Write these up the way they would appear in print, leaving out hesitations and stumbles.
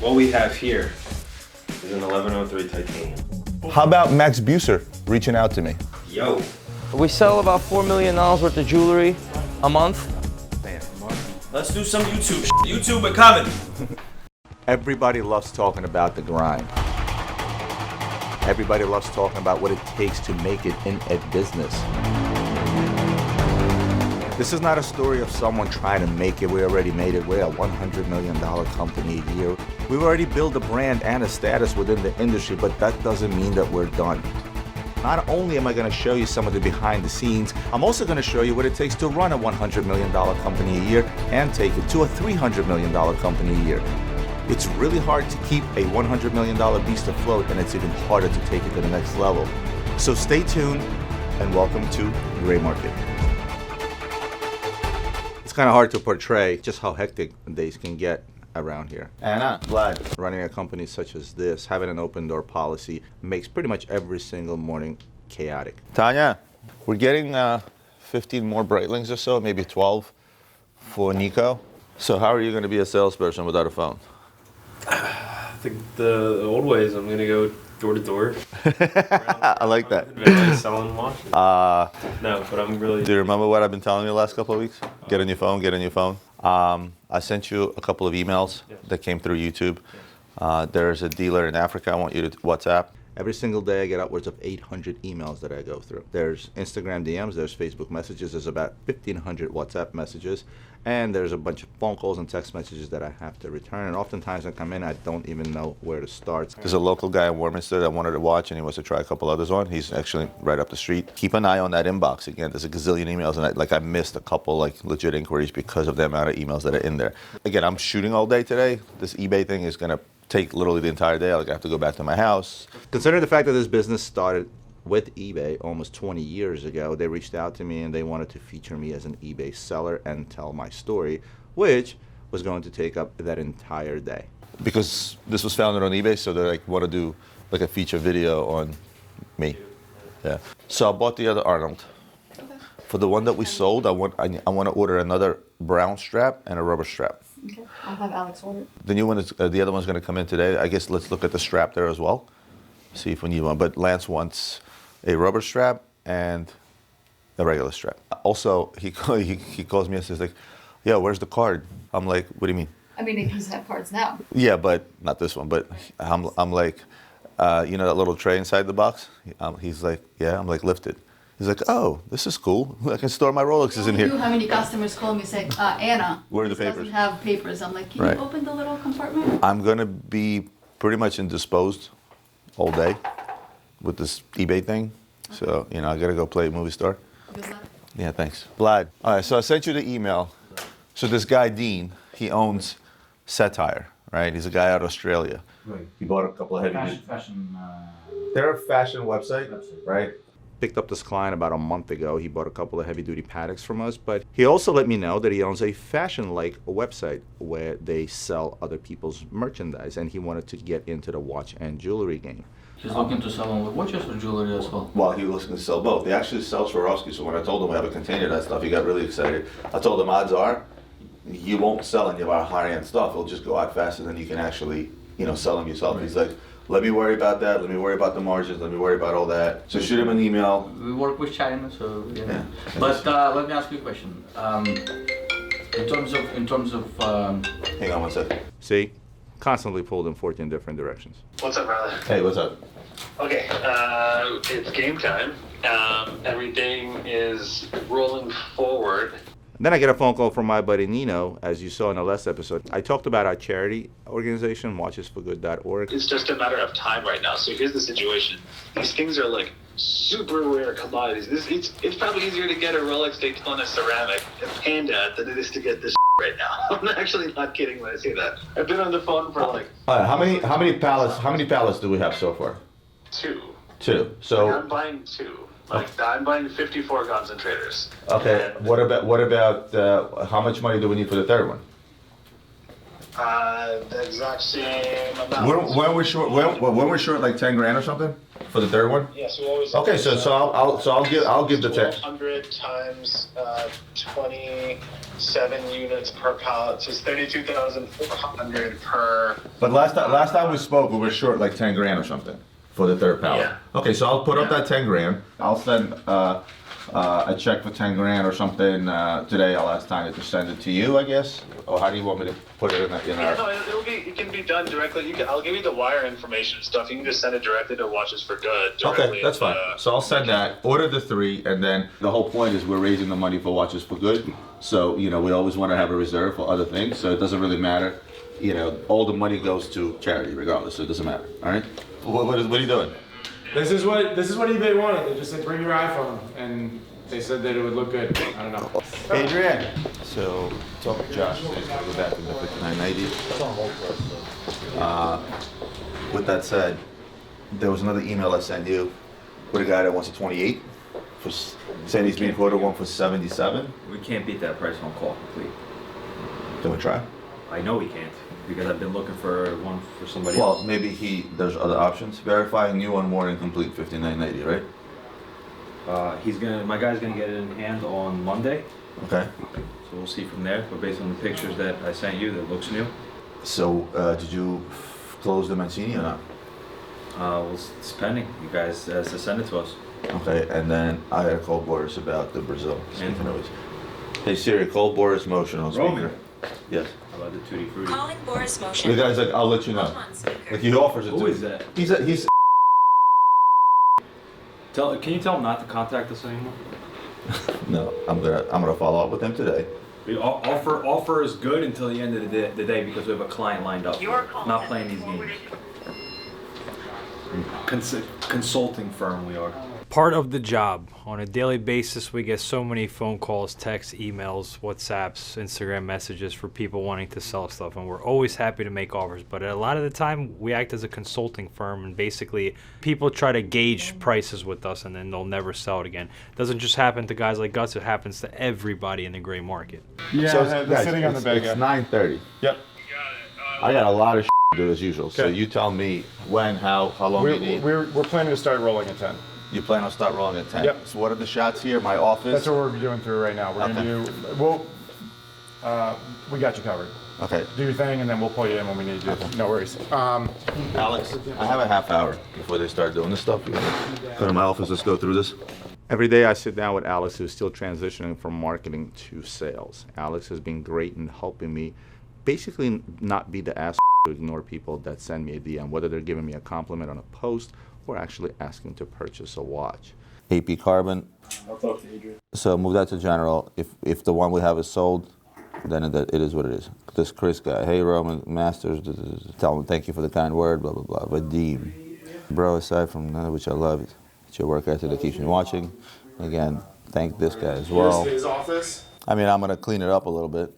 What we have here is an 1103 titanium. How about Max Büsser reaching out to me? Yo. We sell about $4 million worth of jewelry a month. Man, let's do some YouTube YouTube and comedy. Everybody loves talking about the grind. Everybody loves talking about what it takes to make it in a business. This is not a story of someone trying to make it. We already made it. We're a $100 million company a year. We've already built a brand and a status within the industry, but that doesn't mean that we're done. Not only am I going to show you some of the behind the scenes, I'm also going to show you what it takes to run a $100 million company a year and take it to a $300 million company a year. It's really hard to keep a $100 million beast afloat, and it's even harder to take it to the next level. So stay tuned and welcome to Gray Market. It's kind of hard to portray just how hectic days can get around here. Anna, Vlad, running a company such as this, having an open door policy makes pretty much every single morning chaotic. Tanya, we're getting 15 more Breitlings or so, maybe 12 for Nico. So how are you going to be a salesperson without a phone? I think the old ways, I'm going to go door to door. I like that. Selling watches. No, but I'm really... Do you remember what I've been telling you the last couple of weeks? Get on your phone, get on your phone. I sent you a couple of emails that came through YouTube. There's a dealer in Africa I want you to WhatsApp. Every single day I get upwards of 800 emails that I go through. There's Instagram DMs, there's Facebook messages, there's about 1,500 WhatsApp messages, and there's a bunch of phone calls and text messages that I have to return. And oftentimes I come in, I don't even know where to start. There's a local guy in Warminster that wanted to watch and he wants to try a couple others on. He's actually right up the street. Keep an eye on that inbox. Again, there's a gazillion emails and I missed a couple legit inquiries because of the amount of emails that are in there. Again, I'm shooting all day today. This eBay thing is gonna take literally the entire day. I have to go back to my house. Considering the fact that this business started with eBay almost 20 years ago, they reached out to me and they wanted to feature me as an eBay seller and tell my story, which was going to take up that entire day. Because this was founded on eBay, so they want to do a feature video on me. Yeah. So I bought the other Arnold. Okay. For the one that we sold, I want to order another brown strap and a rubber strap. Okay, I'll have Alex order. The new one is, the other one's going to come in today. I guess let's look at the strap there as well. See if we need one. But Lance wants a rubber strap and a regular strap. Also, he calls me and says like, "Yeah, where's the card?" I'm like, "What do you mean?" I mean, it used to have cards now. Yeah, but not this one. But I'm like, you know that little tray inside the box? He's like, "Yeah." I'm like, "Lift it." He's like, "Oh, this is cool. I can store my Rolexes in here." You know how many customers call me saying, "Anna, where are the papers? Doesn't have papers." I'm like, "Can you open the little compartment?" I'm gonna be pretty much indisposed all day with this eBay thing. Okay. So, you know, I gotta go play a movie star. Good luck. Yeah, thanks. Vlad. All right, so I sent you the email. So this guy, Dean, he owns Satire, right? He's a guy out of Australia. Right. He bought a couple of heavy Fashion. They're a fashion website, right? Picked up this client about a month ago. He bought a couple of heavy-duty Pateks from us, but he also let me know that he owns a fashion-like website where they sell other people's merchandise, and he wanted to get into the watch and jewelry game. He's looking to sell only watches or jewelry as well? Well, he was looking to sell both. He actually sells Swarovski, so when I told him we have a container of that stuff, he got really excited. I told him odds are you won't sell any of our high-end stuff. It'll just go out faster than you can actually, you know, sell them yourself. Right. He's like, "Let me worry about that. Let me worry about the margins. Let me worry about all that." So shoot him an email. We work with China, so you know. Yeah. But let me ask you a question. In terms of. Hang on one second. See, constantly pulled in 14 different directions. What's up, brother? Hey, what's up? Okay, it's game time. Everything is rolling forward. Then I get a phone call from my buddy Nino, as you saw in the last episode. I talked about our charity organization, watchesforgood.org. It's just a matter of time right now. So here's the situation. These things are like super rare commodities. It's probably easier to get a Rolex Daytona ceramic and Panda than it is to get this right now. I'm actually not kidding when I say that. I've been on the phone for like... How many pallets do we have so far? Two. So I'm buying two. I'm buying 54 concentrators. Okay. And, what about how much money do we need for the third one? The exact same amount. When we're short like 10 grand or something? for the third one? Yeah, so we always. Okay, so I'll give the 100 times 27 units per pallet, so it's 32,400 per. But last time we spoke, we were short like 10 grand or something for the third pallet. Yeah. Okay, so I'll put up that 10 grand. I'll send a check for 10 grand or something today. I'll ask Tanya to send it to you, I guess. Or how do you want me to put it in our? Yeah, no, it can be done directly. I'll give you the wire information and stuff. You can just send it directly to Watches for Good. Okay, that's fine. So I'll send that. Order the 3, and then the whole point is we're raising the money for Watches for Good. So we always want to have a reserve for other things. So it doesn't really matter. All the money goes to charity regardless. So it doesn't matter. All right. What are you doing? This is what eBay wanted. They just said bring your iPhone, and they said that it would look good. I don't know. Adrian. So talk to Josh. Go back to the 5990. With that said, there was another email I sent you with a guy that wants a 28 for saying he's being quoted one for 77. We can't beat that price on call complete. Can we try? I know we can't because I've been looking for one for somebody Well, else. maybe there's other options. Verifying new on more incomplete 5990, right? My guy's gonna get it in hand on Monday, Okay. so we'll see from there. But based on the pictures that I sent you, that looks new. So did you close the Mancini or not? Well, it's pending. You guys has to send it to us. Okay, and then I had to call Boris about the Brazil. And- Hey Siri, call Boris Motion on speaker. Roman. Yes. How about the Tutti Frutti? Calling Boris Motion. The guy's like, I'll let you know. Hold on, speaker. Like he offers it to Who me. is that? He's Can you tell him not to contact us anymore? No, I'm gonna follow up with him today. Offer is good until the end of the day because we have a client lined up. Not playing these games. Consulting firm we are. Part of the job. On a daily basis, we get so many phone calls, texts, emails, WhatsApps, Instagram messages for people wanting to sell stuff, and we're always happy to make offers. But a lot of the time, we act as a consulting firm, and basically, people try to gauge prices with us, and then they'll never sell it again. It doesn't just happen to guys like us; it happens to everybody in the gray market. Yeah, So they're guys, sitting on the bag. It's 9:30. Yep. I got a lot of to do as usual. So Okay. you tell me when, how long you need. We're planning to start rolling at 10. You plan on start rolling at 10. Yep. So what are the shots here? My office. That's what we're doing through right now. We're gonna do. We got you covered. Okay. Do your thing, and then we'll pull you in when we need you. No worries. Alex, I have a half hour before they start doing this stuff. Go to my office, let's go through this. Every day I sit down with Alex, who's still transitioning from marketing to sales. Alex has been great in helping me basically not be the ass to ignore people that send me a DM, whether they're giving me a compliment on a post or actually asking to purchase a watch. AP Carbon. I'll talk to Adrian. So move that to general. If the one we have is sold, then it is what it is. This Chris guy, hey Roman Masters, tell him thank you for the kind word, blah blah blah. Vadim, bro. Aside from none of which I love, it's your work ethic that keeps me watching. Again, thank this guy as well. Here's his office. I mean, I'm gonna clean it up a little bit.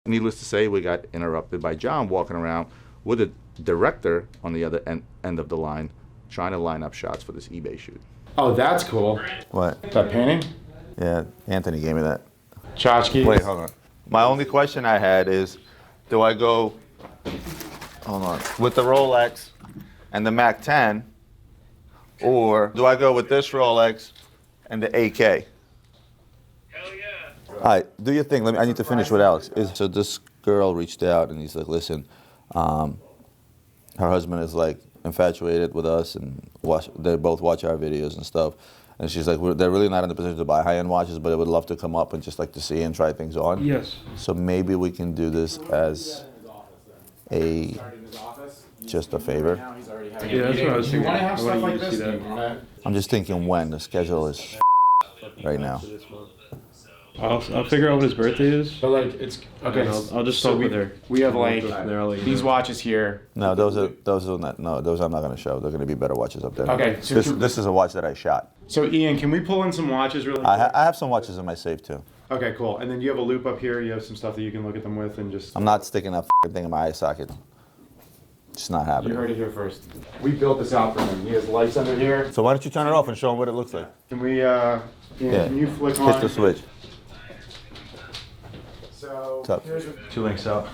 Needless to say, we got interrupted by John walking around with a director on the other end of the line, trying to line up shots for this eBay shoot. Oh, that's cool. What? That painting? Yeah, Anthony gave me that. Tchotchke. Wait, hold on. My only question I had is, do I go, hold on, with the Rolex and the Mac 10, or do I go with this Rolex and the AK? Hell yeah. All right, do your thing. I need to finish with Alex. So this girl reached out and he's like, listen, her husband is like infatuated with us and they both watch our videos and stuff. And she's like, they're really not in the position to buy high-end watches, but they would love to come up and just like to see and try things on. Yes. So maybe we can do this as just a favor. Yeah, that's what I was thinking. You want to have I stuff wanted like you to this? see that. You wanna- I'm just thinking when. The schedule is right now. I'll figure out what his birthday is. But like, it's okay. And I'll just so talk with her. We have like There, I'll let you these know. watches here. No, those I'm not going to show. They're going to be better watches up there. Okay, so This is a watch that I shot. So Ian, can we pull in some watches really quick? I have some watches in my safe too. Okay, cool. And then you have a loop up here. You have some stuff that you can look at them with and just. I'm not sticking that thing in my eye socket. It's not You happening. heard it here first. We built this out for him. He has lights under here. So why don't you turn it off and show him what it looks like? Can we? Ian, can you flick on? Hit the switch. So Top. here's. 2 links out.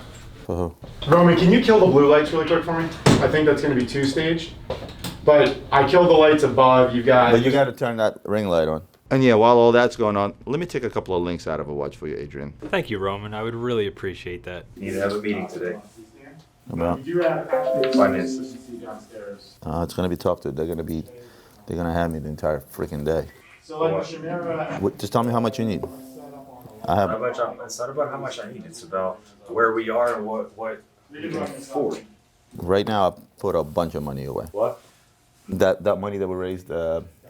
For who? Romy, can you kill the blue lights really quick for me? I think that's going to be 2-stage. But I killed the lights above. You got. But you got to turn that ring light on. And yeah, while all that's going on, let me take a couple of links out of a watch for you, Adrian. Thank you, Roman. I would really appreciate that. Need to have a meeting today. About? You do have actually Finances. downstairs. It's gonna be tough, dude. They're gonna have me the entire freaking day. So like Shamira. Just tell me how much you need. I have. It's not about how much I need. It's about where we are and what we can afford. Right now, I put a bunch of money away. What? That money that we raised.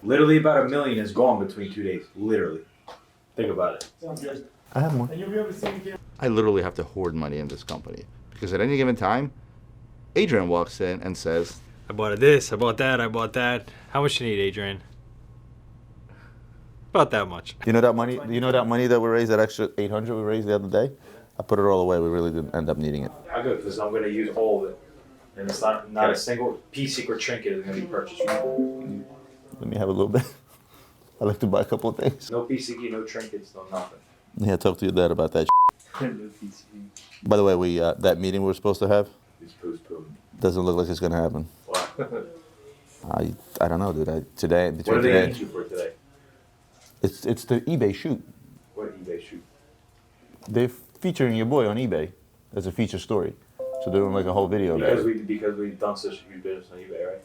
Literally about $1 million is gone between 2 days. Literally. Think about it. Sounds good. I have more. And you'll be able to see me. I literally have to hoard money in this company because at any given time, Adrian walks in and says, I bought this, I bought that, I bought that. How much you need, Adrian? About that much. "You know that money? You know that money that we raised? That extra 800 we raised the other day? I put it all away. We really didn't end up needing it." I go because I'm going to use all of it. And it's not a single piece secret trinket is going to be purchased from me. Let me have a little bit. I like to buy a couple of things. No PCE, no trinkets, no nothing. Yeah, talk to your dad about that. No PCE. By the way, we that meeting we were supposed to have It's postponed. doesn't look like it's gonna happen. Why? I don't know, dude. What do they need you for today? It's the eBay shoot. What eBay shoot? They're featuring your boy on eBay as a feature story. So they're doing like a whole video about it. Because we've done such a huge business on eBay, right?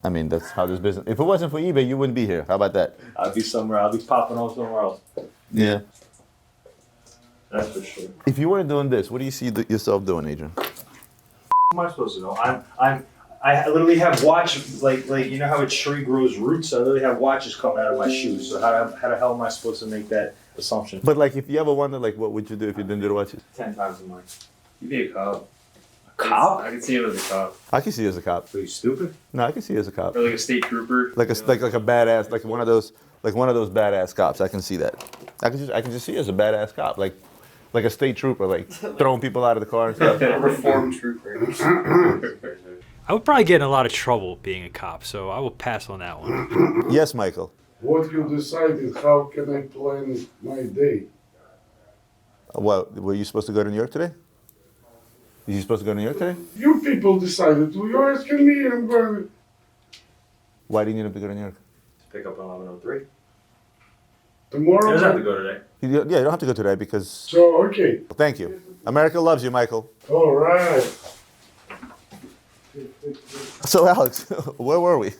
I mean, that's how this business. If it wasn't for eBay, you wouldn't be here. How about that? I'll be somewhere. I'll be popping off somewhere else. Yeah. That's for sure. If you weren't doing this, what do you see yourself doing, Adrian? What am I supposed to know? I literally have watch like you know how a tree grows roots. I literally have watches coming out of my shoes. So how the hell am I supposed to make that assumption? But like, if you ever wonder, like, what would you do if you didn't do the watches? 10 times a month. You'd be a cop. Cop? I can see him as a cop. I can see you as a cop. Are you stupid? No, I can see you as a cop. Or like a state trooper. Like a badass, like one of those badass cops. I can see that. I can just see you as a badass cop, like a state trooper, like throwing people out of the car and stuff. A reformed trooper. I would probably get in a lot of trouble being a cop, so I will pass on that one. Yes, Michael. What you decided, how can I plan my day? What, were you supposed to go to New York today? Were you supposed to go to New York today? You people decided to. You're asking me, I'm going. Why didn't you have to go to New York? Pick up on 1103. Tomorrow? He doesn't have to go today. Yeah, you don't have to go today because... So, okay. Thank you. America loves you, Michael. All right. So, Alex, where were we?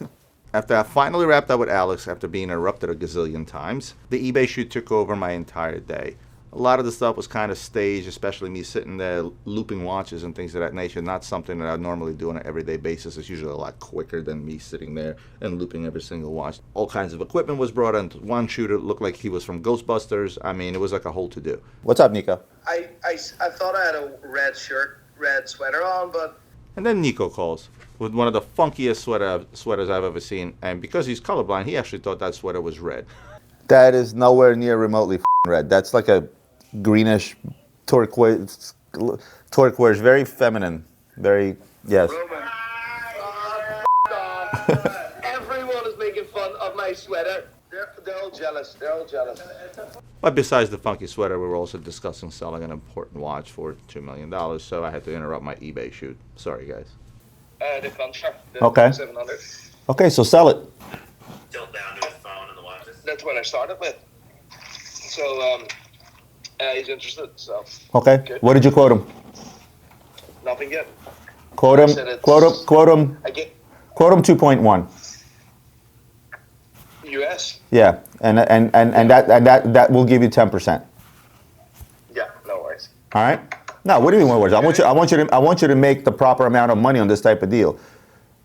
After I finally wrapped up with Alex after being interrupted a gazillion times, the eBay shoot took over my entire day. A lot of the stuff was kind of staged, especially me sitting there looping watches and things of that nature. Not something that I normally do on an everyday basis. It's usually a lot quicker than me sitting there and looping every single watch. All kinds of equipment was brought in. One shooter looked like he was from Ghostbusters. I mean, it was like a whole to-do. What's up, Nico? I thought I had a red shirt, red sweater on, but... And then Nico calls with one of the funkiest sweaters I've ever seen. And because he's colorblind, he actually thought that sweater was red. That is nowhere near remotely red. That's like a greenish turquoise, very feminine, very, yes. Roman. Everyone is making fun of my sweater. They're all jealous. They're all jealous. But besides the funky sweater, we were also discussing selling an important watch for $2 million, so I had to interrupt my eBay shoot. Sorry, guys. The contract. Okay. 700. Okay, so sell it. Still down to his phone and the watches. That's what I started with. So, he's interested, so. Okay. Good. What did you quote him? Nothing yet. Quote him. Quote him. I get Quote him 2.1. US? Yeah, and that will give you 10%. Yeah, no worries. All right. No, what do you mean? What words? I want you to make the proper amount of money on this type of deal.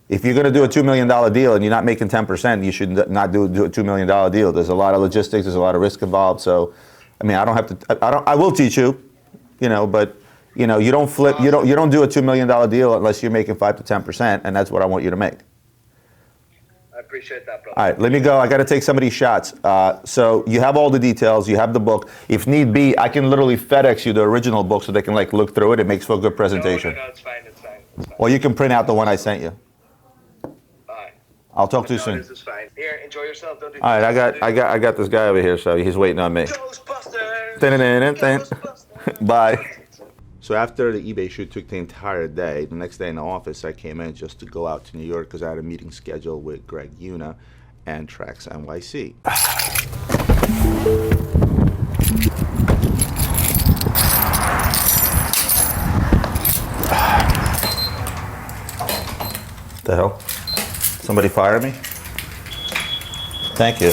If you're going to do a $2 million deal and you're not making 10%, you should not do a $2 million deal. There's a lot of logistics. There's a lot of risk involved. So, I mean, I don't have to. I will teach you, but you don't flip. You don't do a $2 million deal unless you're making 5 to 10%, and that's what I want you to make. I appreciate that, brother. All right, let me go. I got to take some of these shots. So you have all the details. You have the book. If need be, I can literally FedEx you the original book so they can look through it. It makes for a good presentation. No, it's fine. It's fine. Or you can print out the one I sent you. Alright. I'll talk to you soon. This is fine. Here, enjoy yourself. Don't do All right, I got this guy over here, so he's waiting on me. Ghostbusters! Bye. So after the eBay shoot took the entire day, the next day in the office, I came in just to go out to New York because I had a meeting scheduled with Greg Yuna and Trax NYC. The hell? Somebody fire me? Thank you.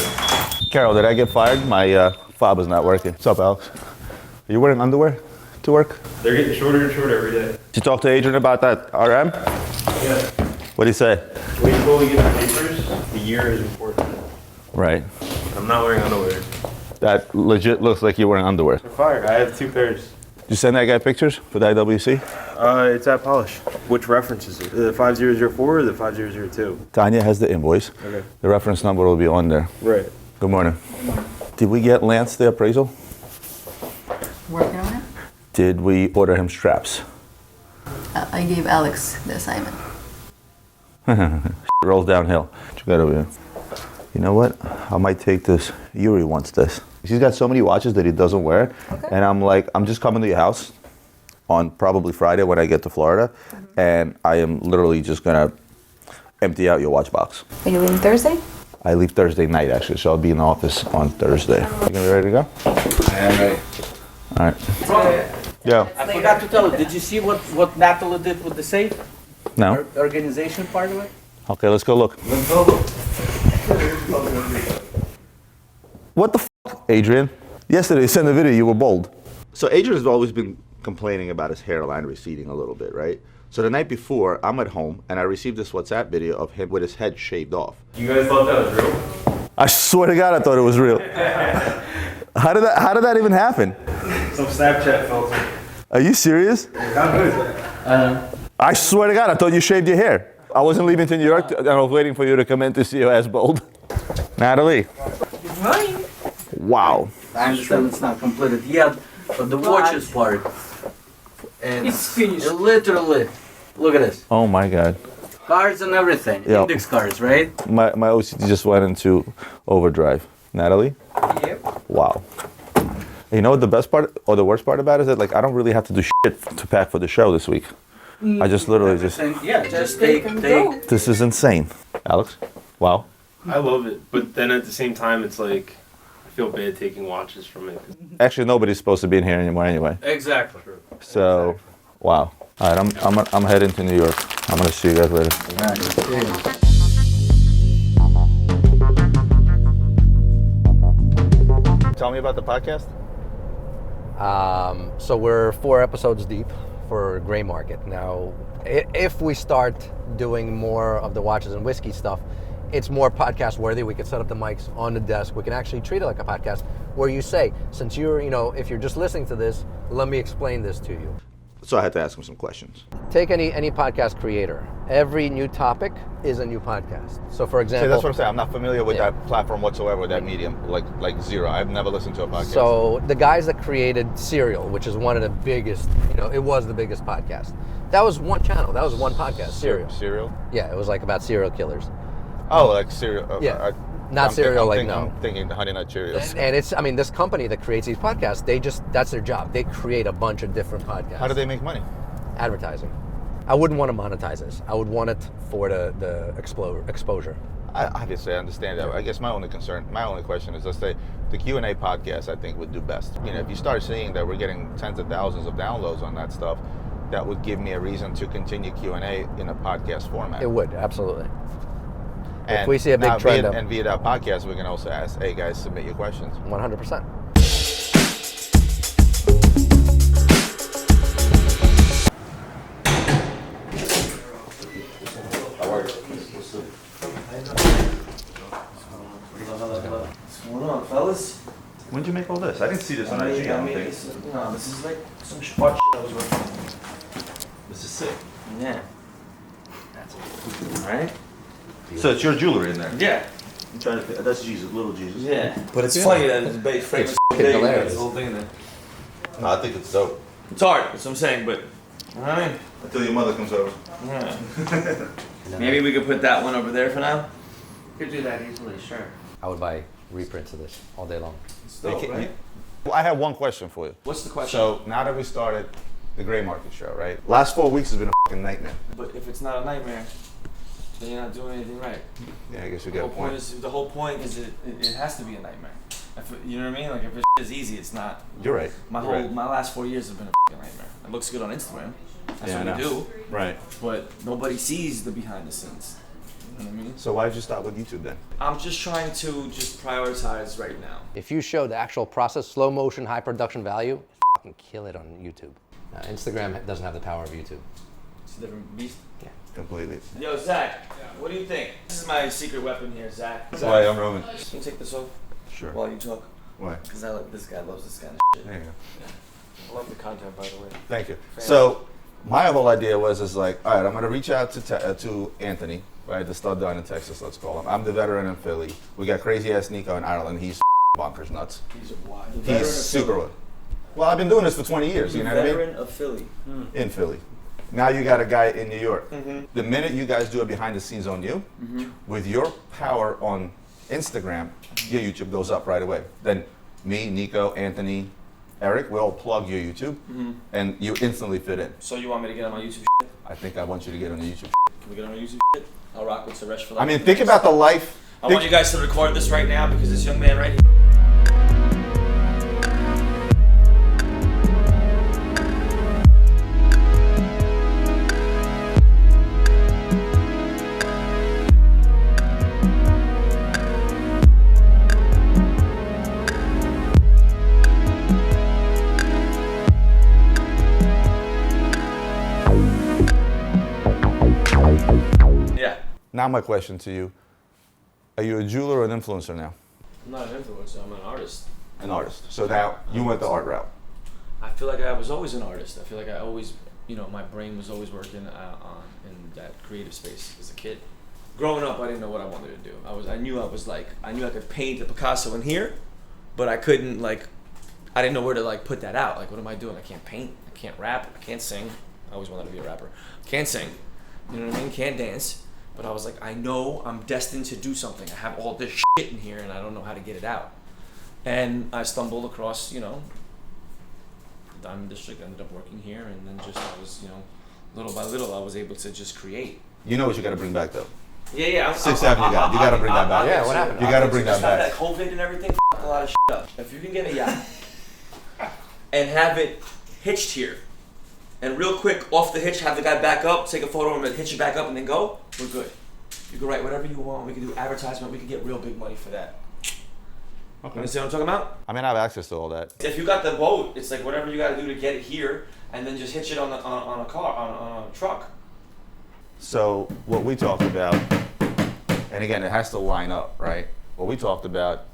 Carol, did I get fired? My fob is not working. What's up, Alex? Are you wearing underwear to work? They're getting shorter and shorter every day. Did you talk to Adrian about that RM? Yeah. What did he say? Wait until we get the papers. The year is important. Right. I'm not wearing underwear. That legit looks like you're wearing underwear. They're fire. I have 2 pairs. Did you send that guy pictures for the IWC? It's at Polish. Which reference is it? The 5004 or the 5002? Tanya has the invoice. Okay. The reference number will be on there. Right. Good morning. Did we get Lance the appraisal? Working on it. Did we order him straps? I gave Alex the assignment. Rolls downhill. What you got over here? You know what? I might take this. Yuri wants this. He's got so many watches that he doesn't wear. Okay. And I'm like, I'm just coming to your house on probably Friday when I get to Florida. And I am literally just going to empty out your watch box. Are you leaving Thursday? I leave Thursday night, actually, so I'll be in the office on Thursday. You gonna be ready to go? I am ready. All right. Yeah. I forgot to tell you, did you see what Natalie did with the safe? No? Organization part of it? Okay, let's go look. Let's go look. What the f, Adrian? Yesterday, you sent a video, you were bold. So Adrian has always been complaining about his hairline receding a little bit, right? So the night before, I'm at home, and I received this WhatsApp video of him with his head shaved off. You guys thought that was real? I swear to God, I thought it was real. How did that even happen? Some Snapchat filter. Are you serious? How good is that? I swear to God, I thought you shaved your hair. I wasn't leaving to New York, and I was waiting for you to come in to see your ass bold. Natalie. Good morning. Wow. I understand it's not completed yet, but the watches part. It's finished. Literally. Look at this. Oh my God. Cards and everything. Yep. Index cards, right? My OCD just went into overdrive. Natalie? Yep. Wow. You know what the best part or the worst part about it is that like I don't really have to do shit to pack for the show this week. I just literally just Yeah, just take. this is insane. Alex? Wow. I love it, but then at the same time, it's like I feel bad taking watches from it. Actually, nobody's supposed to be in here anymore anyway. Exactly. So, wow. All right, I'm heading to New York. I'm gonna see you guys later. Tell me about the podcast. So we're 4 episodes deep for Gray Market. Now, if we start doing more of the watches and whiskey stuff, it's more podcast worthy. We could set up the mics on the desk. We can actually treat it like a podcast where you say, since you're, if you're just listening to this, let me explain this to you. So I had to ask him some questions. Take any podcast creator. Every new topic is a new podcast. So for example... See, that's what I'm saying. I'm not familiar with that platform whatsoever, with that medium, like zero. I've never listened to a podcast. So the guys that created Serial, which is one of the biggest, it was the biggest podcast. That was one channel. That was one podcast, Serial. Serial? Yeah, it was like about serial killers. Oh, like Serial. Yeah. Not Serial, I'm no. thinking Honey Nut Cheerios. And it's, this company that creates these podcasts, that's their job. They create a bunch of different podcasts. How do they make money? Advertising. I wouldn't want to monetize this. I would want it for the exposure. Obviously, I understand that. I guess my only question is, let's say, the Q&A podcast, I think, would do best. If you start seeing that we're getting tens of thousands of downloads on that stuff, that would give me a reason to continue Q&A in a podcast format. It would, absolutely. And if we see a big trend via that podcast, we can also ask, hey guys, submit your questions. 100%. What's going on, fellas? When did you make all this? I didn't see this on IG, I don't think. This is like some spot I was working on. This is sick. Yeah. That's it. Alright? So it's your jewelry in there? Yeah. I'm trying to. That's Jesus, little Jesus. Yeah. But it's funny that it's base famous big, hilarious. the whole thing in there. No, I think it's dope. It's hard, that's what I'm saying, but alright. Until your mother comes over. Yeah. Maybe we could put that one over there for now. Could do that easily, sure. I would buy reprints of this all day long. It's dope, right? Well, I have one question for you. What's the question? So now that we started the gray market show, right? Last 4 weeks has been a fucking nightmare. But if it's not a nightmare, then you're not doing anything right. Yeah, I guess you got a point. The whole point is it has to be a nightmare. You know what I mean? Like if it's easy, it's not. You're right. My last 4 years have been a fucking nightmare. It looks good on Instagram. That's what we do. Right. But nobody sees the behind the scenes. You know what I mean? So why'd you stop with YouTube then? I'm just trying to prioritize right now. If you show the actual process, slow motion, high production value, fucking kill it on YouTube. Instagram doesn't have the power of YouTube. It's a different beast. Yeah. Completely. Yo, Zach, what do you think? This is my secret weapon here, Zach. That's why I'm Roman. Can you take this off? Sure. While you talk. Why? Because this guy loves this kind of shit. There you go. I love the content, by the way. Thank you. So my whole idea was like, all right, I'm gonna reach out to Anthony, right, the stud down in Texas, let's call him. I'm the veteran in Philly. We got crazy ass Nico in Ireland. He's bonkers nuts. He's wild. He's super. Well, I've been doing this for 20 years. You know what I mean? Veteran of Philly. In Philly. Now you got a guy in New York. The minute you guys do a behind the scenes on you, with your power on Instagram, your YouTube goes up right away. Then me, Nico, Anthony, Eric, we all plug your YouTube, and you instantly fit in. So you want me to get on my YouTube shit? I think I want you to get on the YouTube. Can we get on my YouTube shit? I'll rock with Suresh for like. I mean, think about the life. I want you guys to record this right now because this young man right here. Now my question to you, are you a jeweler or an influencer now? I'm not an influencer, I'm an artist. An artist. So now you went the art route. I feel like I was always an artist. I feel like I always, my brain was always working in that creative space as a kid. Growing up, I didn't know what I wanted to do. I knew I could paint a Picasso in here, but I couldn't I didn't know where to put that out. Like, what am I doing? I can't paint, I can't rap, I can't sing. I always wanted to be a rapper. Can't sing, you know what I mean? Can't dance. But I was like, I know I'm destined to do something. I have all this shit in here and I don't know how to get it out. And I stumbled across, the Diamond District, ended up working here, and then I was, little by little, I was able to just create. You know what you got to bring back though? Yeah. 6th Avenue, you got to bring that back. Yeah, what happened? You got to bring that back. That COVID and everything, a lot of shit up. If you can get a yacht and have it hitched here, and real quick, off the hitch, have the guy back up, take a photo of him and hitch it back up and then go, we're good. You can write whatever you want, we can do advertisement, we can get real big money for that. Okay. You understand what I'm talking about? I mean, I have access to all that. If you got the boat, it's like whatever you gotta do to get it here, and then just hitch it on a car, on a truck. So what we talked about, and again, it has to line up, right? What we talked about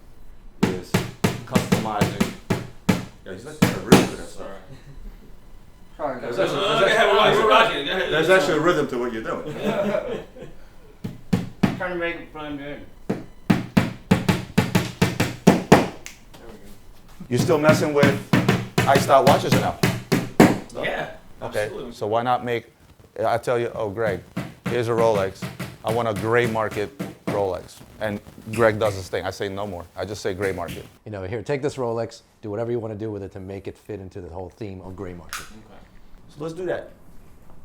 is customizing. Yeah, he's not really good at stuff. Sorry. There's actually a rhythm to what you're doing. Trying to make it fun good. You still messing with iced out watches or no? Yeah. Okay. Absolutely. So why not make? I tell you, oh Greg, here's a Rolex. I want a gray market Rolex, and Greg does his thing. I say no more. I just say gray market. Here, take this Rolex, do whatever you want to do with it to make it fit into the whole theme of gray market. Okay. So let's do that.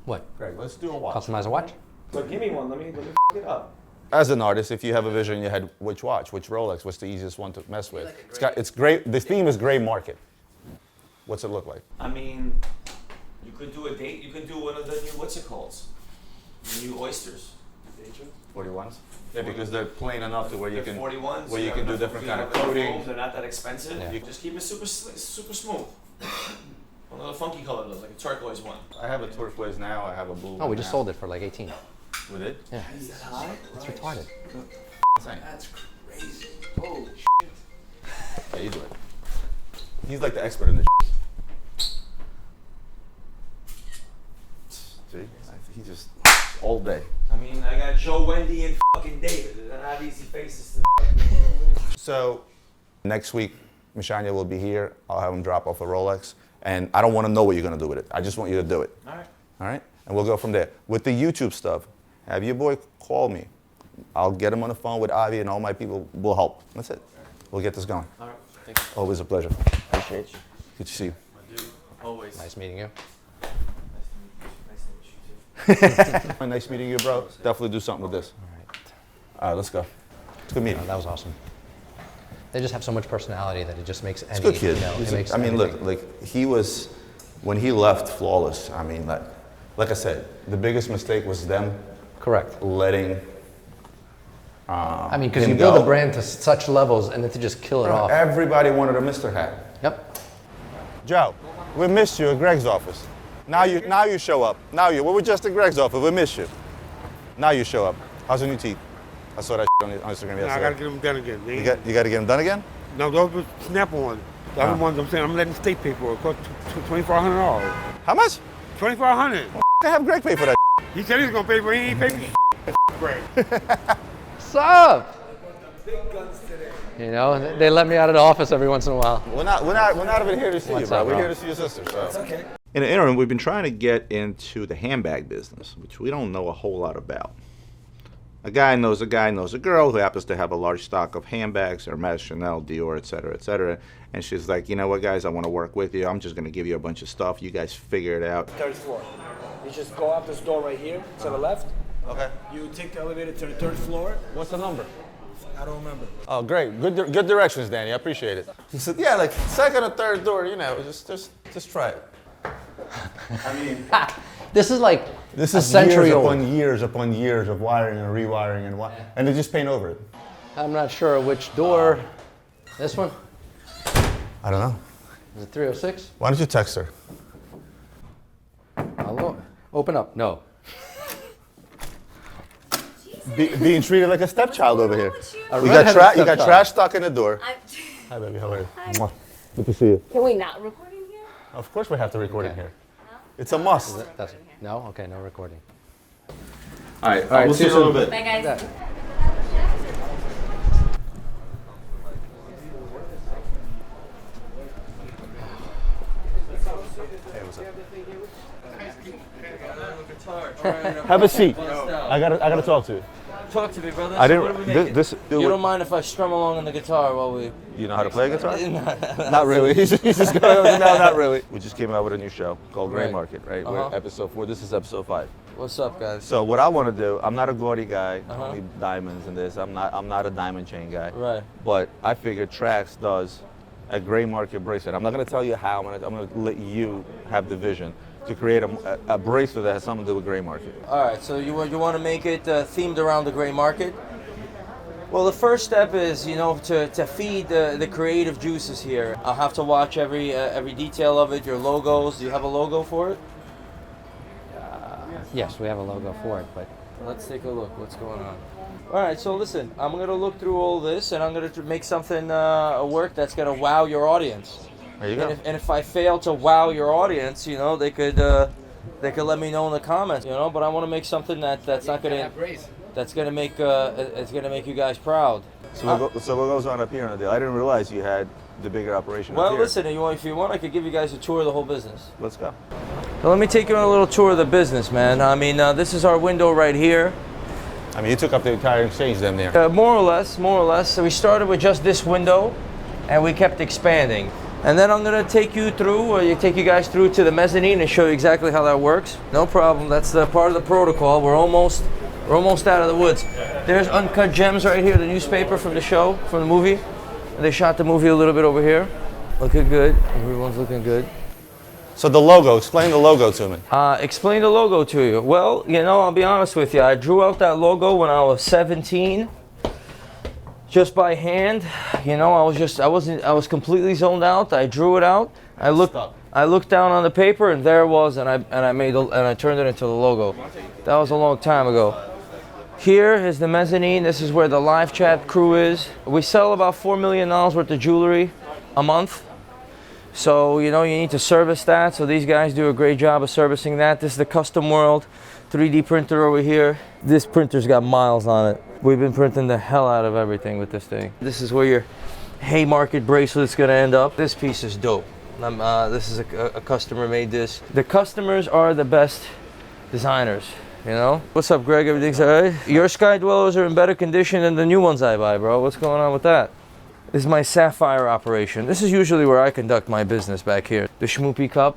What? Greg, let's do a watch. Customize a watch? So give me one. Let me f it up. As an artist, if you have a vision in your head, which watch, which Rolex, what's the easiest one to mess with? It's great. The theme is gray market. What's it look like? I mean, you could do a date. You could do one of the new what's it called? The new oysters. 41s. Yeah, because they're plain enough to where you can 41s. where you can do different kind of coating. They're not that expensive. Yeah. You just keep it super smooth. One of the funky colors, like a turquoise one. I have a turquoise now. I have a blue. Oh, we just sold it for like 18. We did? Yeah. Is that high? It's retarded. That's crazy. Oh shit. Yeah, you do it. He's like the expert in this. See, he just all day. I mean, I got Joe, Wendy, and fucking David. They're not easy faces to. So, next week, Mishanya will be here. I'll have him drop off a Rolex, and I don't want to know what you're gonna do with it. I just want you to do it. All right. All right, and we'll go from there. With the YouTube stuff, have your boy call me. I'll get him on the phone with Avi, and all my people will help. That's it. We'll get this going. All right. Thank you. Always a pleasure. Appreciate you. Good to see you. My dude. Always. Nice meeting you. Nice meeting you, bro. Definitely do something with this. All right, let's go. It's a good meeting. That was awesome. They just have so much personality that it just makes any. It's a good kid. You know, it makes I mean, anything. look, like he was, when he left, flawless. I mean, like I said, the biggest mistake was them. Correct. Letting. I mean, because you build a brand to such levels and then to just kill it off. Everybody wanted a Mr. Hat. Yep. Joe, we missed you at Greg's office. Now you show up. We were just at Greg's office. We missed you. Now you show up. How's your new teeth? I saw that on Instagram yesterday. I gotta get them done again. You got to get them done again? No, those were Snap-on. The other ones I'm saying I'm letting the state pay for it. It cost $2,400. How much? $2,400. I have Greg pay for that. He said he was gonna pay for it. He ain't pay for Greg. What's up? You know, they let me out of the office every once in a while. We're not even here to see you, bro. We're here to see your sister. So. That's okay. In the interim, we've been trying to get into the handbag business, which we don't know a whole lot about. A guy knows a girl who happens to have a large stock of handbags, Hermes, Chanel, Dior, et cetera, and she's like, you know what, guys, I want to work with you. I'm just going to give you a bunch of stuff. You guys figure it out. Third floor. You just go out this door right here to the left. Okay. You take the elevator to the third floor. What's the number? I don't remember. Oh, great. Good directions, Danny. I appreciate it. He said, yeah, like second or third door, you know, just try it. I mean, this is like this a is century years old. upon years of wiring and rewiring and they just paint over it. I'm not sure which door. This one? I don't know. Is it 306? Why don't you text her? Hello? Open up. No. Being treated like a stepchild over here. A You redheaded got stepchild. trash stuck in the door. Hi, baby. How are you? Mwah. Good to see you. Can we not record in here? Of course we have to record in here. It's a must. No? Okay, no recording. All right, we'll see you in a little bit. Bye, guys. Have a seat. I gotta talk to you. Talk to me, brother. I So what are we didn't. making? This. You don't mind if I strum along on the guitar while we? You know how to play a guitar? No. Not really. He's just going. No, not really. We just came out with a new show called Gray Right. Market. Right. Uh-huh. We're episode 4. This is episode 5. What's up, guys? So what I want to do, I'm not a gaudy guy. Uh-huh. Only diamonds and this. I'm not a diamond chain guy. Right. But I figured Trax does a Gray Market bracelet. I'm not going to tell you how. I'm going to let you have the vision to create a bracelet that has something to do with Gray Market. All right. So you want to make it themed around the gray market? Well, the first step is, to feed the creative juices here. I'll have to watch every detail of it. Your logos. Do you have a logo for it? Yes, we have a logo for it, but Let's take a look. What's going on? All right. So listen, I'm gonna look through all this, and I'm gonna make something work that's gonna wow your audience. There you go. And if I fail to wow your audience, they could let me know in the comments. But I want to make something that's not gonna. That's gonna make it's gonna make you guys proud. So what goes on up here on the deal? I didn't realize you had the bigger operation up Well, here. listen, if you want, I could give you guys a tour of the whole business. Let's go. So let me take you on a little tour of the business, man. I mean, this is our window right here. I mean, you took up the entire exchange then there. More or less. So we started with just this window, and we kept expanding. And then I'm gonna take you guys through to the mezzanine and show you exactly how that works. No problem. That's the part of the protocol. We're almost out of the woods. There's Uncut Gems right here, the newspaper from the show, from the movie. They shot the movie a little bit over here. Looking good. Everyone's looking good. So the logo, explain the logo to me. Explain the logo to you. Well, I'll be honest with you. I drew out that logo when I was 17, just by hand. I was completely zoned out. I drew it out. I looked down on the paper, and there it was, and I turned it into the logo. That was a long time ago. Here is the mezzanine. This is where the live chat crew is. We sell about $4 million worth of jewelry a month. So, you need to service that. So these guys do a great job of servicing that. This is the custom world 3D printer over here. This printer's got miles on it. We've been printing the hell out of everything with this thing. This is where your Haymarket bracelet's gonna end up. This piece is dope. This is a customer made this. The customers are the best designers. What's up, Greg? Everything's all right? Your Sky Dwellers are in better condition than the new ones I buy, bro. What's going on with that? This is my sapphire operation. This is usually where I conduct my business back here. The Schmoopy Cup.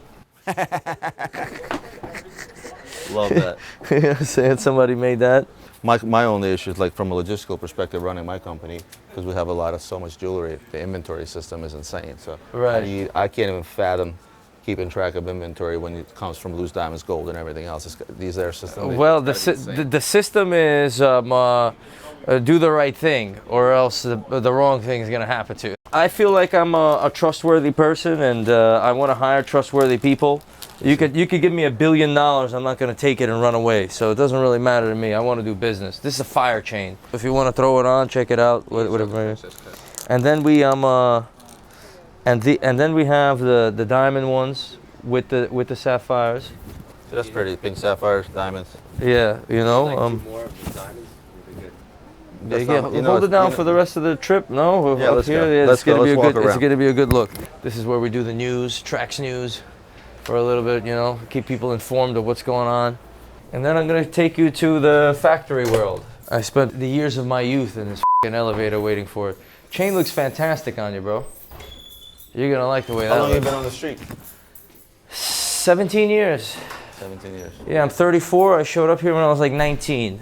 Love that. You know what I'm saying? Somebody made that. My only issue is like from a logistical perspective running my company, because we have so much jewelry, the inventory system is insane. So Right. I can't even fathom keeping track of inventory when it comes from loose diamonds, gold, and everything else. These are systems. Well, the system is do the right thing, or else the wrong thing is going to happen to you. I feel like I'm a trustworthy person, and I want to hire trustworthy people. You could give me $1 billion, I'm not going to take it and run away. So it doesn't really matter to me. I want to do business. This is a fire chain. If you want to throw it on, check it out. Whatever. And then we and then we have the diamond ones with the sapphires. That's pretty. Pink sapphires, diamonds. Yeah, you know. More of the diamonds would be good. Hold it down for the rest of the trip. No, Yeah, let's go. Yeah, Let's go. Let's walk around. It's gonna be a good look. This is where we do the news, Trax News, for a little bit. You know, keep people informed of what's going on. And then I'm gonna take you to the factory world. I spent the years of my youth in this f***ing elevator waiting for it. Chain looks fantastic on you, bro. You're gonna like the way that How long have you looks. been on the street? 17 years. 17 years. Yeah, I'm 34. I showed up here when I was like 19.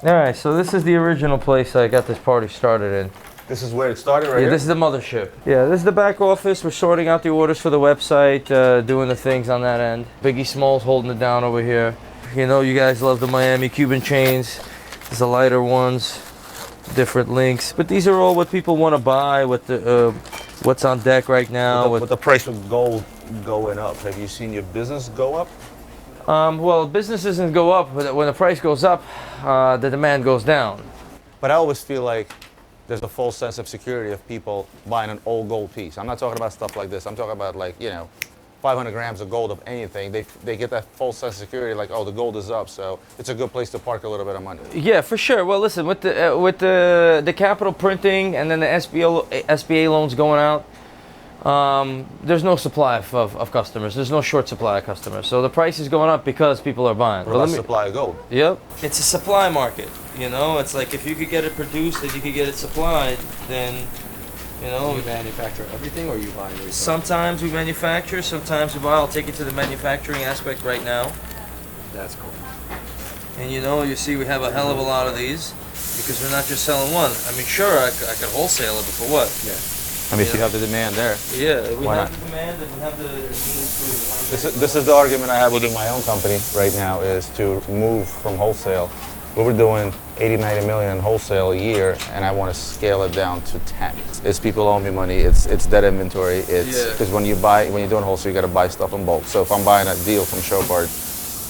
All right, so this is the original place I got this party started in. This is where it started, right Yeah, here? this is the mothership. Yeah, this is the back office. We're sorting out the orders for the website, doing the things on that end. Biggie Smalls holding it down over here. You know, you guys love the Miami Cuban chains. There's the lighter ones, different links. But these are all what people want to buy, with the what's on deck right now. With the price of gold going up, have you seen your business go up? Well, business doesn't go up, but when the price goes up, the demand goes down. But I always feel like there's a false sense of security of people buying an old gold piece. I'm not talking about stuff like this. I'm talking about, like, you know, 500 grams of gold of anything. They get that false sense of security, like, oh, the gold is up, so it's a good place to park a little bit of money. Yeah, for sure. Well, listen, with the capital printing and then the SBA loans going out, there's no supply of customers. There's no short supply of customers. So the price is going up because people are buying. What about supply of gold? Yep. It's a supply market. You know, it's like if you could get it produced and you could get it supplied, then, you know. You manufacture everything, or you buy and resell? Sometimes we manufacture, sometimes we buy. I'll take you to the manufacturing aspect right now. That's cool. And you know, you see we have a hell of a lot of these because we're not just selling one. I mean, sure, I could wholesale it, but for what? Yeah. I mean, if you have the demand there. Yeah, we Why have not? the demand and we have the need. This is the argument I have within my own company right now, is to move from wholesale. We were doing 80, 90 million in wholesale a year, and I want to scale it down to 10. It's people owe me money. It's dead inventory. It's because when you're doing wholesale, you got to buy stuff in bulk. So if I'm buying a deal from Showcard,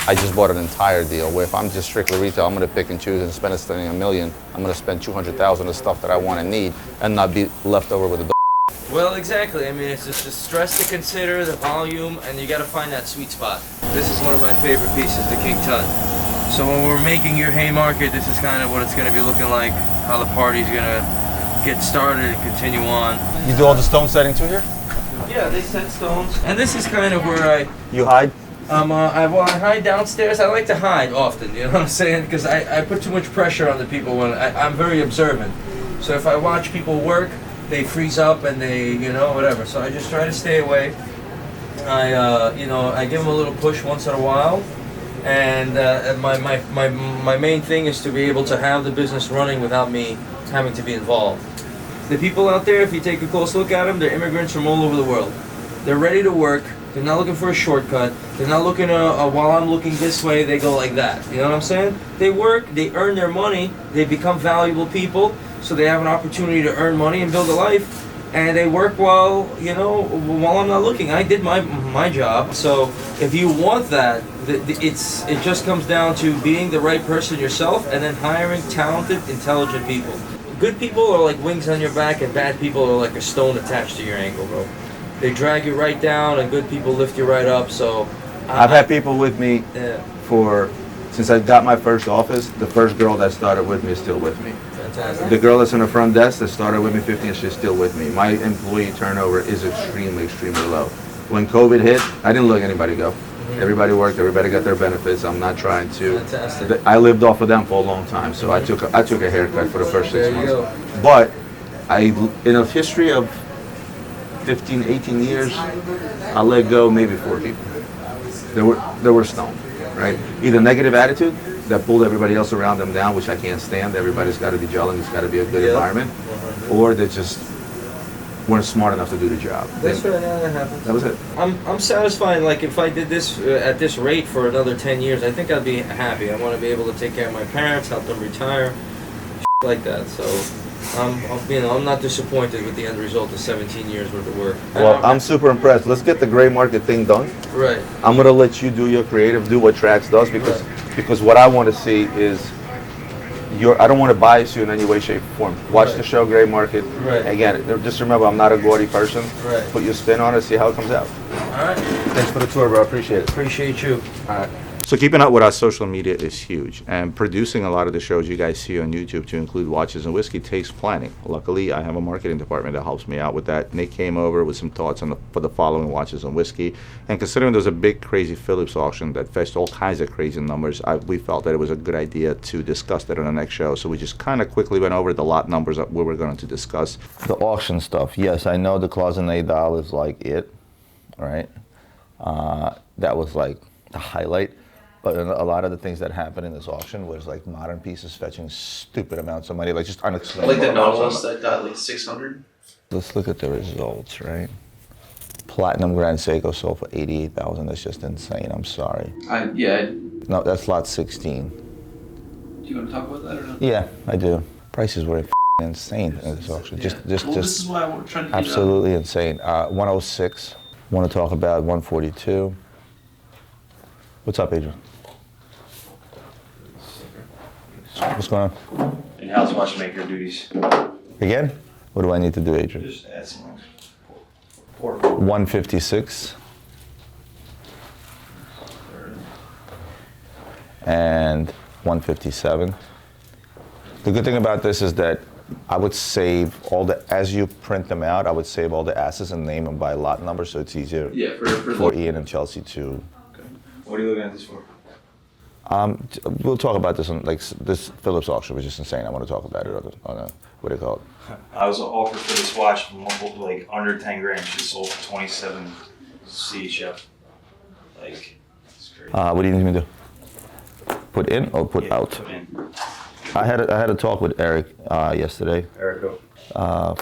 I just bought an entire deal. Where if I'm just strictly retail, I'm going to pick and choose and spend $1 million. I'm going to spend 200,000 of stuff that I want and need, and not be left over with a. Well, exactly. I mean, it's just the stress to consider, the volume, and you got to find that sweet spot. This is one of my favorite pieces, the King Tut. So when we're making your Haymarket, this is kind of what it's going to be looking like, how the party's going to get started and continue on. You do all the stone setting too here? Yeah, they set stones. And this is kind of where You hide? I hide downstairs. I like to hide often, you know what I'm saying? Because I put too much pressure on the people when I'm very observant. So if I watch people work, they freeze up and they, you know, whatever. So I just try to stay away. I give them a little push once in a while. And my main thing is to be able to have the business running without me having to be involved. The people out there, if you take a close look at them, they're immigrants from all over the world. They're ready to work. They're not looking for a shortcut. They're not looking while I'm looking this way, they go like that. You know what I'm saying? They work, they earn their money, they become valuable people, so they have an opportunity to earn money and build a life. And they work while I'm not looking. I did my job. So if you want that, it just comes down to being the right person yourself and then hiring talented, intelligent people. Good people are like wings on your back, and bad people are like a stone attached to your ankle, bro. They drag you right down, and good people lift you right up. So I've had people with me since I got my first office. The first girl that started with me is still with me. Fantastic. The girl that's in the front desk that started with me 15, she's still with me. My employee turnover is extremely, extremely low. When COVID hit, I didn't let anybody go. Everybody worked, everybody got their benefits. I'm not trying to. Fantastic. I lived off of them for a long time, so I took a haircut for the first 6 months. Go. But in a history of 15, 18 years, I let go maybe 4 people. They were stoned. right? Either negative attitude that pulled everybody else around them down, which I can't stand. Everybody's got to be gelling. It's got to be a good environment, or they just weren't smart enough to do the job. That's right. Yeah, that happens. That was it. I'm satisfied. Like if I did this at this rate for another 10 years, I think I'd be happy. I want to be able to take care of my parents, help them retire, like that. So I'm not disappointed with the end result of 17 years worth of work. Well, I'm super impressed. Let's get the gray market thing done. Right. I'm gonna let you do your creative, do what Trax does, because what I want to see is I don't want to bias you in any way, shape, or form. Watch the show, Gray Market. Right. Again, just remember, I'm not a gaudy person. Right. Put your spin on it, see how it comes out. All right. Thanks for the tour, bro. I appreciate it. Appreciate you. All right. So keeping up with our social media is huge, and producing a lot of the shows you guys see on YouTube to include watches and whiskey takes planning. Luckily, I have a marketing department that helps me out with that. Nick came over with some thoughts for the following watches and whiskey, and considering there's a big crazy Phillips auction that fetched all kinds of crazy numbers, we felt that it was a good idea to discuss that on the next show. So we just kind of quickly went over the lot numbers that we were going to discuss. The auction stuff, yes, I know the Cloisonné dial is like it, right? That was like the highlight. But a lot of the things that happened in this auction was like modern pieces fetching stupid amounts of money, like just unexplainable. Like the Nautilus that got like 600. Let's look at the results, right? Platinum Grand Seiko sold for $88,000. That's just insane. I'm sorry. No, that's lot 16. Do you want to talk about that or not? Yeah, I do. Prices were insane in this auction. Just this is why I trying to absolutely insane. 106. Want to talk about 142. What's up, Adrian? What's going on? In-house watchmaker duties. Again? What do I need to do, Adrian? Just add some 156. And 157. The good thing about this is that I would save as you print them out, I would save all the assets and name them by lot number, so it's easier for Ian and Chelsea to. Okay. What are you looking at this for? We'll talk about this on this Phillips auction was just insane. I want to talk about it on a what do you call it? I was offered for this watch like under 10 grand. She sold for 27 CHF. Like, it's crazy. What do you need me to do? Put in or put out? Put in. I had a talk with Eric yesterday. Eric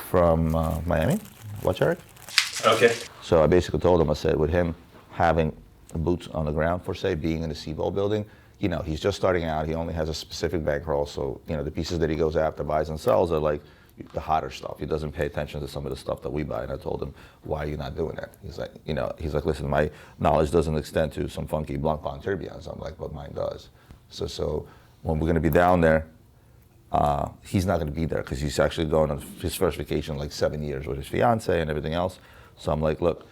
from Miami. Watch Eric. Okay. So I basically told him, I said, with him having boots on the ground, for say, being in the Seabolt building, you know, he's just starting out. He only has a specific bankroll, so you know the pieces that he goes after, buys and sells are like the hotter stuff. He doesn't pay attention to some of the stuff that we buy. And I told him, why are you not doing that? He's like, listen, my knowledge doesn't extend to some funky Blancpain tourbillons. I'm like, but mine does. So when we're going to be down there, he's not going to be there because he's actually going on his first vacation like 7 years with his fiance and everything else. So I'm like, look,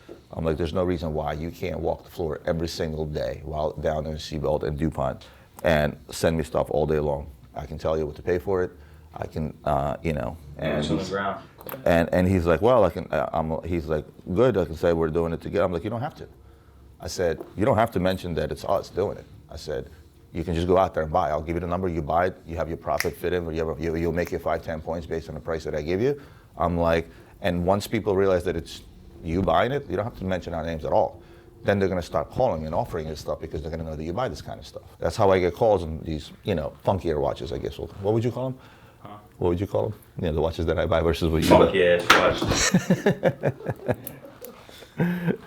there's no reason why you can't walk the floor every single day while down in Seabolt and DuPont and send me stuff all day long. I can tell you what to pay for it. I can, and it's on the ground. And he's like, well, he's like, good. I can say we're doing it together. I'm like, you don't have to. I said, you don't have to mention that it's us doing it. I said, you can just go out there and buy. I'll give you the number. You buy it. You have your profit fit in. You'll make your 5-10 points based on the price that I give you. I'm like, and once people realize that it's you buying it, you don't have to mention our names at all. Then they're going to start calling and offering us stuff because they're going to know that you buy this kind of stuff. That's how I get calls on these, funkier watches, I guess. What would you call them? Huh? What would you call them? The watches that I buy versus what you buy. Funky ass watches.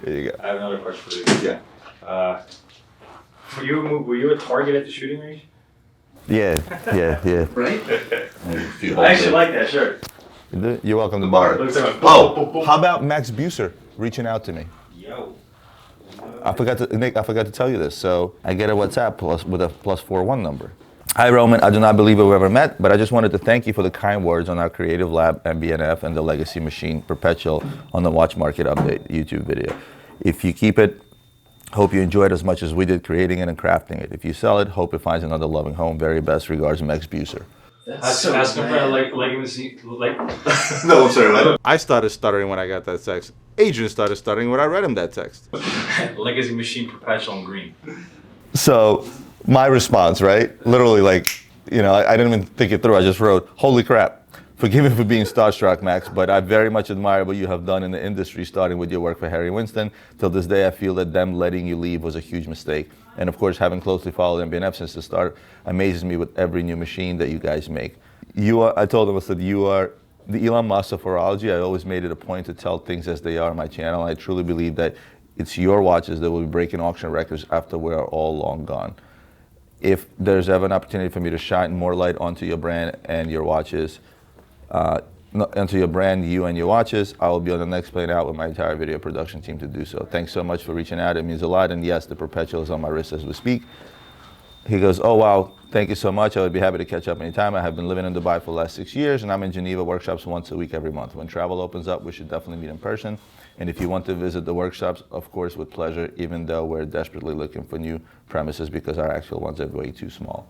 There you go. I have another question for you. Yeah. Were you a target at the shooting range? Yeah. Right? I actually like that shirt. You're welcome to borrow it. How about Max Büsser reaching out to me? Yo. I forgot to tell you this. So I get a WhatsApp with a +41 number. Hi Roman, I do not believe we've ever met, but I just wanted to thank you for the kind words on our Creative Lab MB&F and the Legacy Machine Perpetual on the Watch Market Update YouTube video. If you keep it, hope you enjoy it as much as we did creating it and crafting it. If you sell it, hope it finds another loving home. Very best regards, Max Büsser. Ask him for legacy. No, I'm sorry. What? I started stuttering when I got that text. Adrian started stuttering when I read him that text. Legacy Machine Perpetual in green. So my response, right? Literally, I didn't even think it through. I just wrote, "Holy crap! Forgive me for being starstruck, Max, but I very much admire what you have done in the industry, starting with your work for Harry Winston. Till this day, I feel that them letting you leave was a huge mistake. And of course, having closely followed MB&F since the start amazes me with every new machine that you guys make. I told them, I said, you are the Elon Musk of horology. I always made it a point to tell things as they are on my channel. I truly believe that it's your watches that will be breaking auction records after we are all long gone. If there's ever an opportunity for me to shine more light onto your brand and your watches, onto your brand, you and your watches, I will be on the next plane out with my entire video production team to do so. Thanks so much for reaching out. It means a lot. And yes, the Perpetual is on my wrist as we speak. He goes, oh, wow, thank you so much. I would be happy to catch up anytime. I have been living in Dubai for the last 6 years, and I'm in Geneva workshops once a week every month. When travel opens up, we should definitely meet in person. And if you want to visit the workshops, of course, with pleasure, even though we're desperately looking for new premises because our actual ones are way too small.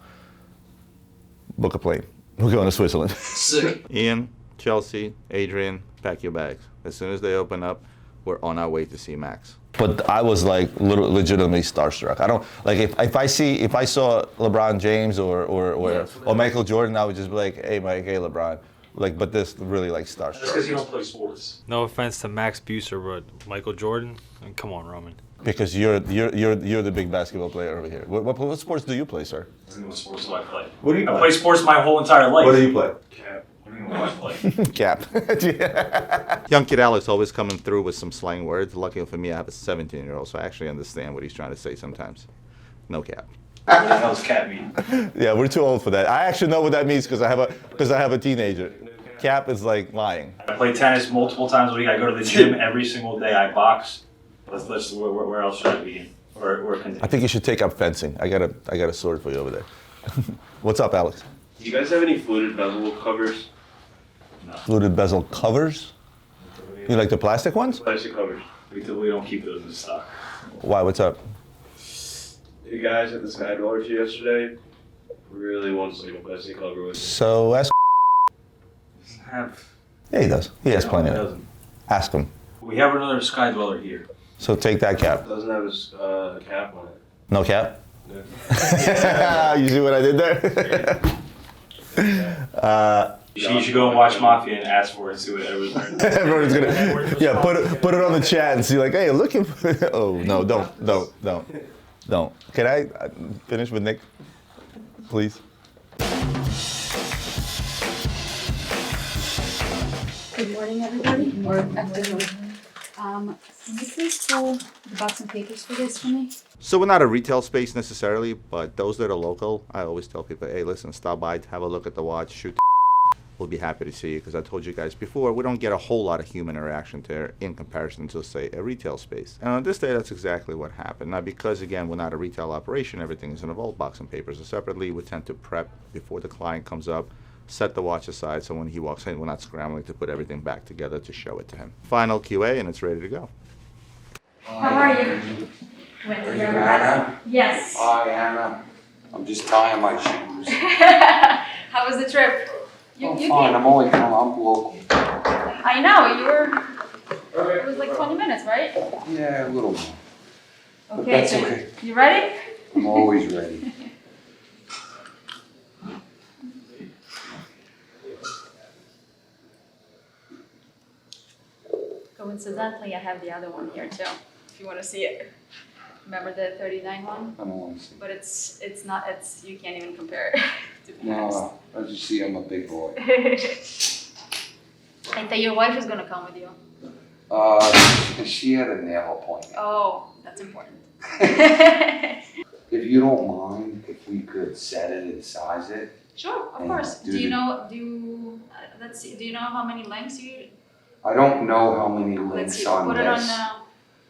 Book a plane. We're going to Switzerland. Sick. Ian, Chelsea, Adrian, pack your bags. As soon as they open up, we're on our way to see Max. But I was like legitimately starstruck. I don't like if I saw LeBron James or Michael Jordan, I would just be like, hey Mike, hey LeBron. Like, but this really like starstruck. That's because you don't play sports. No offense to Max Büsser, but Michael Jordan. I mean, come on, Roman. Because you're the big basketball player over here. What sports do you play, sir? What sports do I play? What do you play? I play sports my whole entire life. What do you play? Cap. What do you know what I play? Cap. Young kid Alex always coming through with some slang words. Lucky for me, I have a 17-year-old, so I actually understand what he's trying to say sometimes. No cap. What the hell's cap mean? Yeah, we're too old for that. I actually know what that means because I have a teenager. Cap is like lying. I play tennis multiple times a week. I go to the gym every single day. I box. Let's where else should I be? Or I think you should take up fencing. I got a sword for you over there. What's up, Alex? Do you guys have any fluted bezel covers? No. Fluted bezel covers? You like the plastic ones? Plastic covers. We don't keep those in stock. Why? What's up? The guys at the Sky Dollar yesterday really want some plastic cover with. So ask. Yeah, he does. He has plenty of it. Ask him. We have another Sky Dweller here. So take that cap. It doesn't have a cap on it. No cap? Yeah. You see what I did there? You should go and watch Mafia and ask for it and see what everyone's gonna. Yeah, put it on the chat and see like, hey, looking for. Oh no, don't. Can I finish with Nick, please? Good morning, everybody, or afternoon. Can you please pull the box and papers for this for me? So we're not a retail space necessarily, but those that are local, I always tell people, hey, listen, stop by, have a look at the watch, shoot. We'll be happy to see you, because I told you guys before, we don't get a whole lot of human interaction there in comparison to, say, a retail space. And on this day, that's exactly what happened. Now, because, again, we're not a retail operation, everything is in a vault, box and papers. So separately, we tend to prep before the client comes up, set the watch aside so when he walks in, we're not scrambling to put everything back together to show it to him. Final QA, and it's ready to go. How are you? Anna? Yes. Hi, Anna. I'm just tying my shoes. How was the trip? I'm fine. I'm only coming. I'm local. I know, you were, it was like 20 minutes, right? Yeah, a little more. But Okay, that's so okay. you ready? I'm always ready. Coincidentally, I have the other one here too, if you want to see it. Remember the 39 one? I don't want to see. But it's not, you can't even compare it, to be honest. No, I just see I'm a big boy. I thought your wife is gonna come with you. She had a nail appointment. Oh, that's important. If you don't mind, if we could set it and size it. Sure, of course. Do you know how many lengths you? I don't know how many Let's links see. on Put this. it on.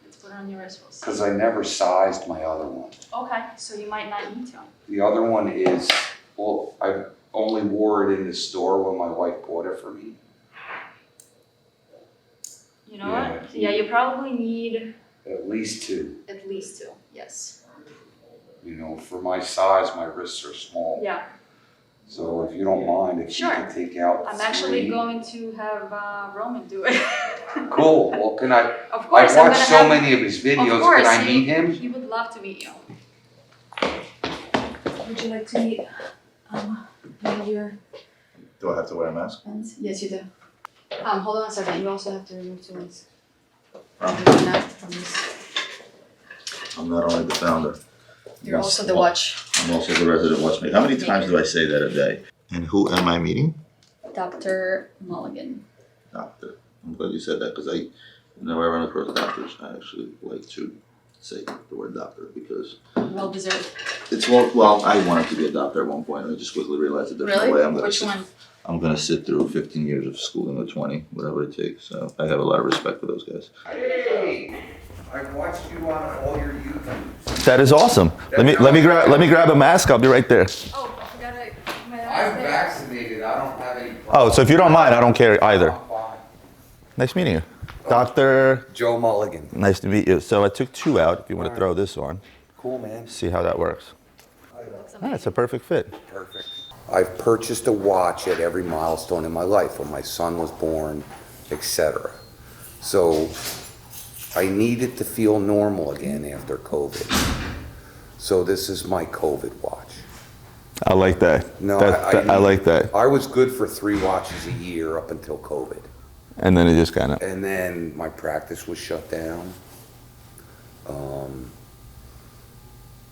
Let's put it on your wrist. We'll see. Because I never sized my other one. Okay, so you might not need to. The other one is, well, I only wore it in the store when my wife bought it for me. You know what? Yeah, you probably need At least two. at least two. Yes. You know, for my size, my wrists are small. Yeah. So if you don't mind, if Sure. you could take out I'm actually three. going to have Roman do it. Cool. Well, can I? Of course, I've watched so many of his videos. Of course, Can I meet him? He would love to meet you. Would you like to meet one of your Do I have to wear a mask? friends? Yes, you do. Hold on a second. You also have to remove 2 links. I'm not only the founder. You're also the watch. I'm also the resident watchmaker. How many times do I say that a day? And who am I meeting? Dr. Mulligan. Doctor. I'm glad you said that because whenever I run across doctors, I actually like to say the word doctor because Well deserved. well, I wanted to be a doctor at one point and I just quickly realized that there's no way I'm going Which one? I'm going to sit through 15 years of schooling or 20, whatever it takes. So I have a lot of respect for those guys. Hey, I watched you on all your YouTubes. That is awesome. Let me grab a mask. I'll be right there. Oh, I forgot I'm vaccinated. I don't have any problems. Oh, so if you don't mind, I don't care either. Nice meeting you. Dr. Joe Mulligan. Nice to meet you. So I took 2 out if you want to throw this on. Cool, man. See how that works. It's a perfect fit. Perfect. I've purchased a watch at every milestone in my life, when my son was born, etc. So I needed to feel normal again after COVID. So this is my COVID watch. I like that. No, I like that. I was good for 3 watches a year up until COVID. And then it just kind of. And then my practice was shut down.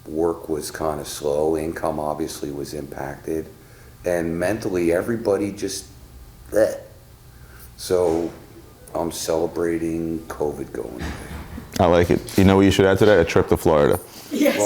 Work was kind of slow. Income obviously was impacted. And mentally, everybody just bleh. So I'm celebrating COVID going away. I like it. You know what you should add to that? A trip to Florida. Yes.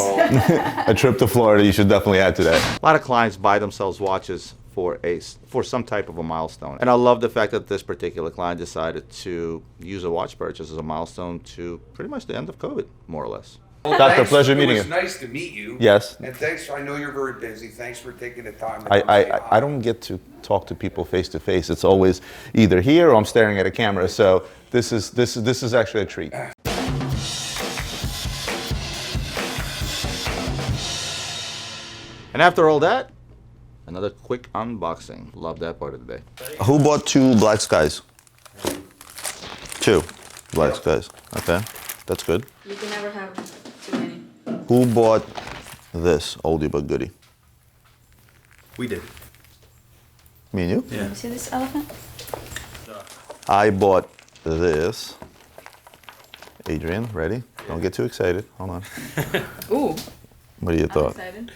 A trip to Florida, you should definitely add to that. A lot of clients buy themselves watches for some type of a milestone. And I love the fact that this particular client decided to use a watch purchase as a milestone to pretty much the end of COVID, more or less. Doctor, pleasure meeting you. It was nice to meet you. Yes. And thanks, I know you're very busy. Thanks for taking the time to I don't get to talk to people face to face. It's always either here or I'm staring at a camera. So this is actually a treat. And after all that, another quick unboxing. Love that part of the day. Who bought 2 black skies? 2 black skies. Okay, that's good. You can never have too many. Who bought this oldie but goodie? We did. Me and you? Yeah. You see this elephant? I bought this. Adrian, ready? Don't get too excited. Hold on. Ooh. What do you thought? Excited.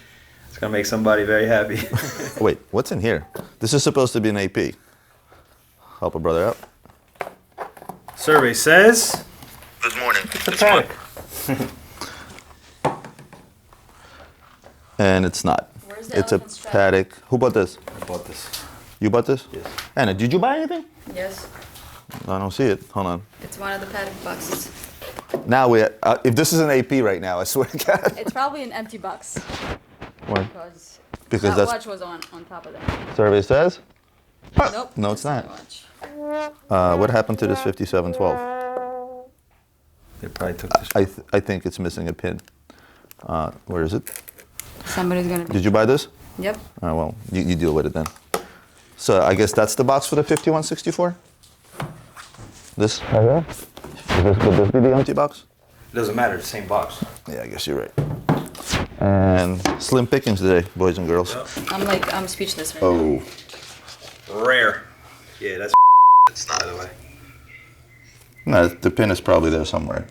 It's gonna make somebody very happy. Wait, what's in here? This is supposed to be an AP. Help a brother out. Survey says. Good morning. It's a panic. And it's not. Where's the It's a elephant's trap? paddock. Who bought this? I bought this. You bought this? Yes. Anna, did you buy anything? Yes. I don't see it. Hold on. It's one of the paddock boxes. Now if this is an AP right now, I swear to God. It's probably an empty box. Why? Because that that's watch was on top of that. survey says. Nope. No, it's not. Watch. What happened to this 5712? They probably took this. I think it's missing a pin. Where is it? Somebody's gonna. Did you buy this? Yep. Oh, well, you deal with it then. So I guess that's the box for the 5164? This? Right here? Would this be the empty box? It doesn't matter. It's the same box. Yeah, I guess you're right. And slim pickings today, boys and girls. I'm speechless right now. Oh. Rare. Yeah, that's. It's not. By the way. No, the pin is probably there somewhere.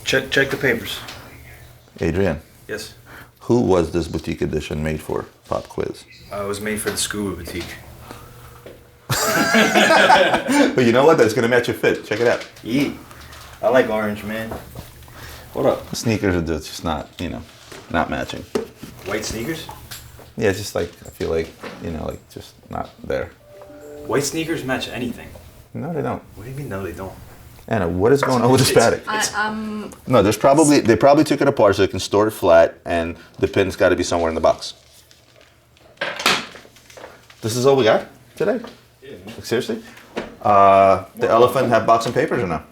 Check the papers. Adrian. Yes. Who was this boutique edition made for? Pop quiz. It was made for the Scuba Boutique. But you know what? That's gonna match your fit. Check it out. Yeah. I like orange, man. What up? Sneakers are just not, not matching. White sneakers? Yeah, it's just like, I feel like, like just not there. White sneakers match anything. No, they don't. What do you mean, no, they don't? Anna, what is going on with this paddock? No, they probably took it apart so they can store it flat, and the pin's got to be somewhere in the box. This is all we got today? Yeah. Like, seriously? The elephant have box and papers or no?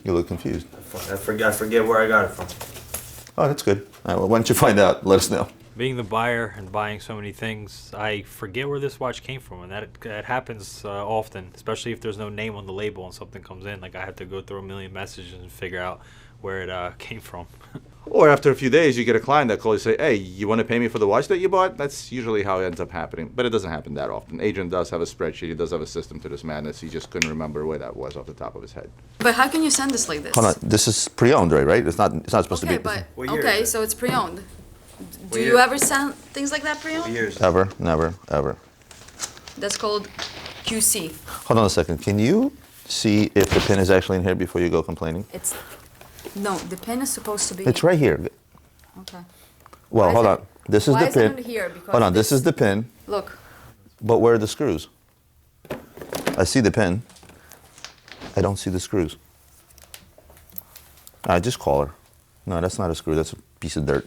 You look confused. I forget where I got it from. Oh, that's good. All right, well, why don't you find out? Let us know. Being the buyer and buying so many things, I forget where this watch came from, and that happens often, especially if there's no name on the label and something comes in. Like, I have to go through a million messages and figure out where it came from. Or after a few days, you get a client that calls you say, hey, you want to pay me for the watch that you bought? That's usually how it ends up happening. But it doesn't happen that often. Adrian does have a spreadsheet. He does have a system to this madness. He just couldn't remember where that was off the top of his head. But how can you send this like this? Hold on. This is pre-owned, right? It's not supposed Okay, to be. but okay, so it's pre-owned. Do you ever send things like that pre-owned? Ever, never, ever. That's called QC. Hold on a second. Can you see if the pin is actually in here before you go complaining? No, the pin is supposed to be. It's right here. Okay. Well, hold on. This is why the is it pin. under here? Because Hold on. This is the pin. Look. But where are the screws? I see the pin. I don't see the screws. All right, just call her. No, that's not a screw. That's a piece of dirt.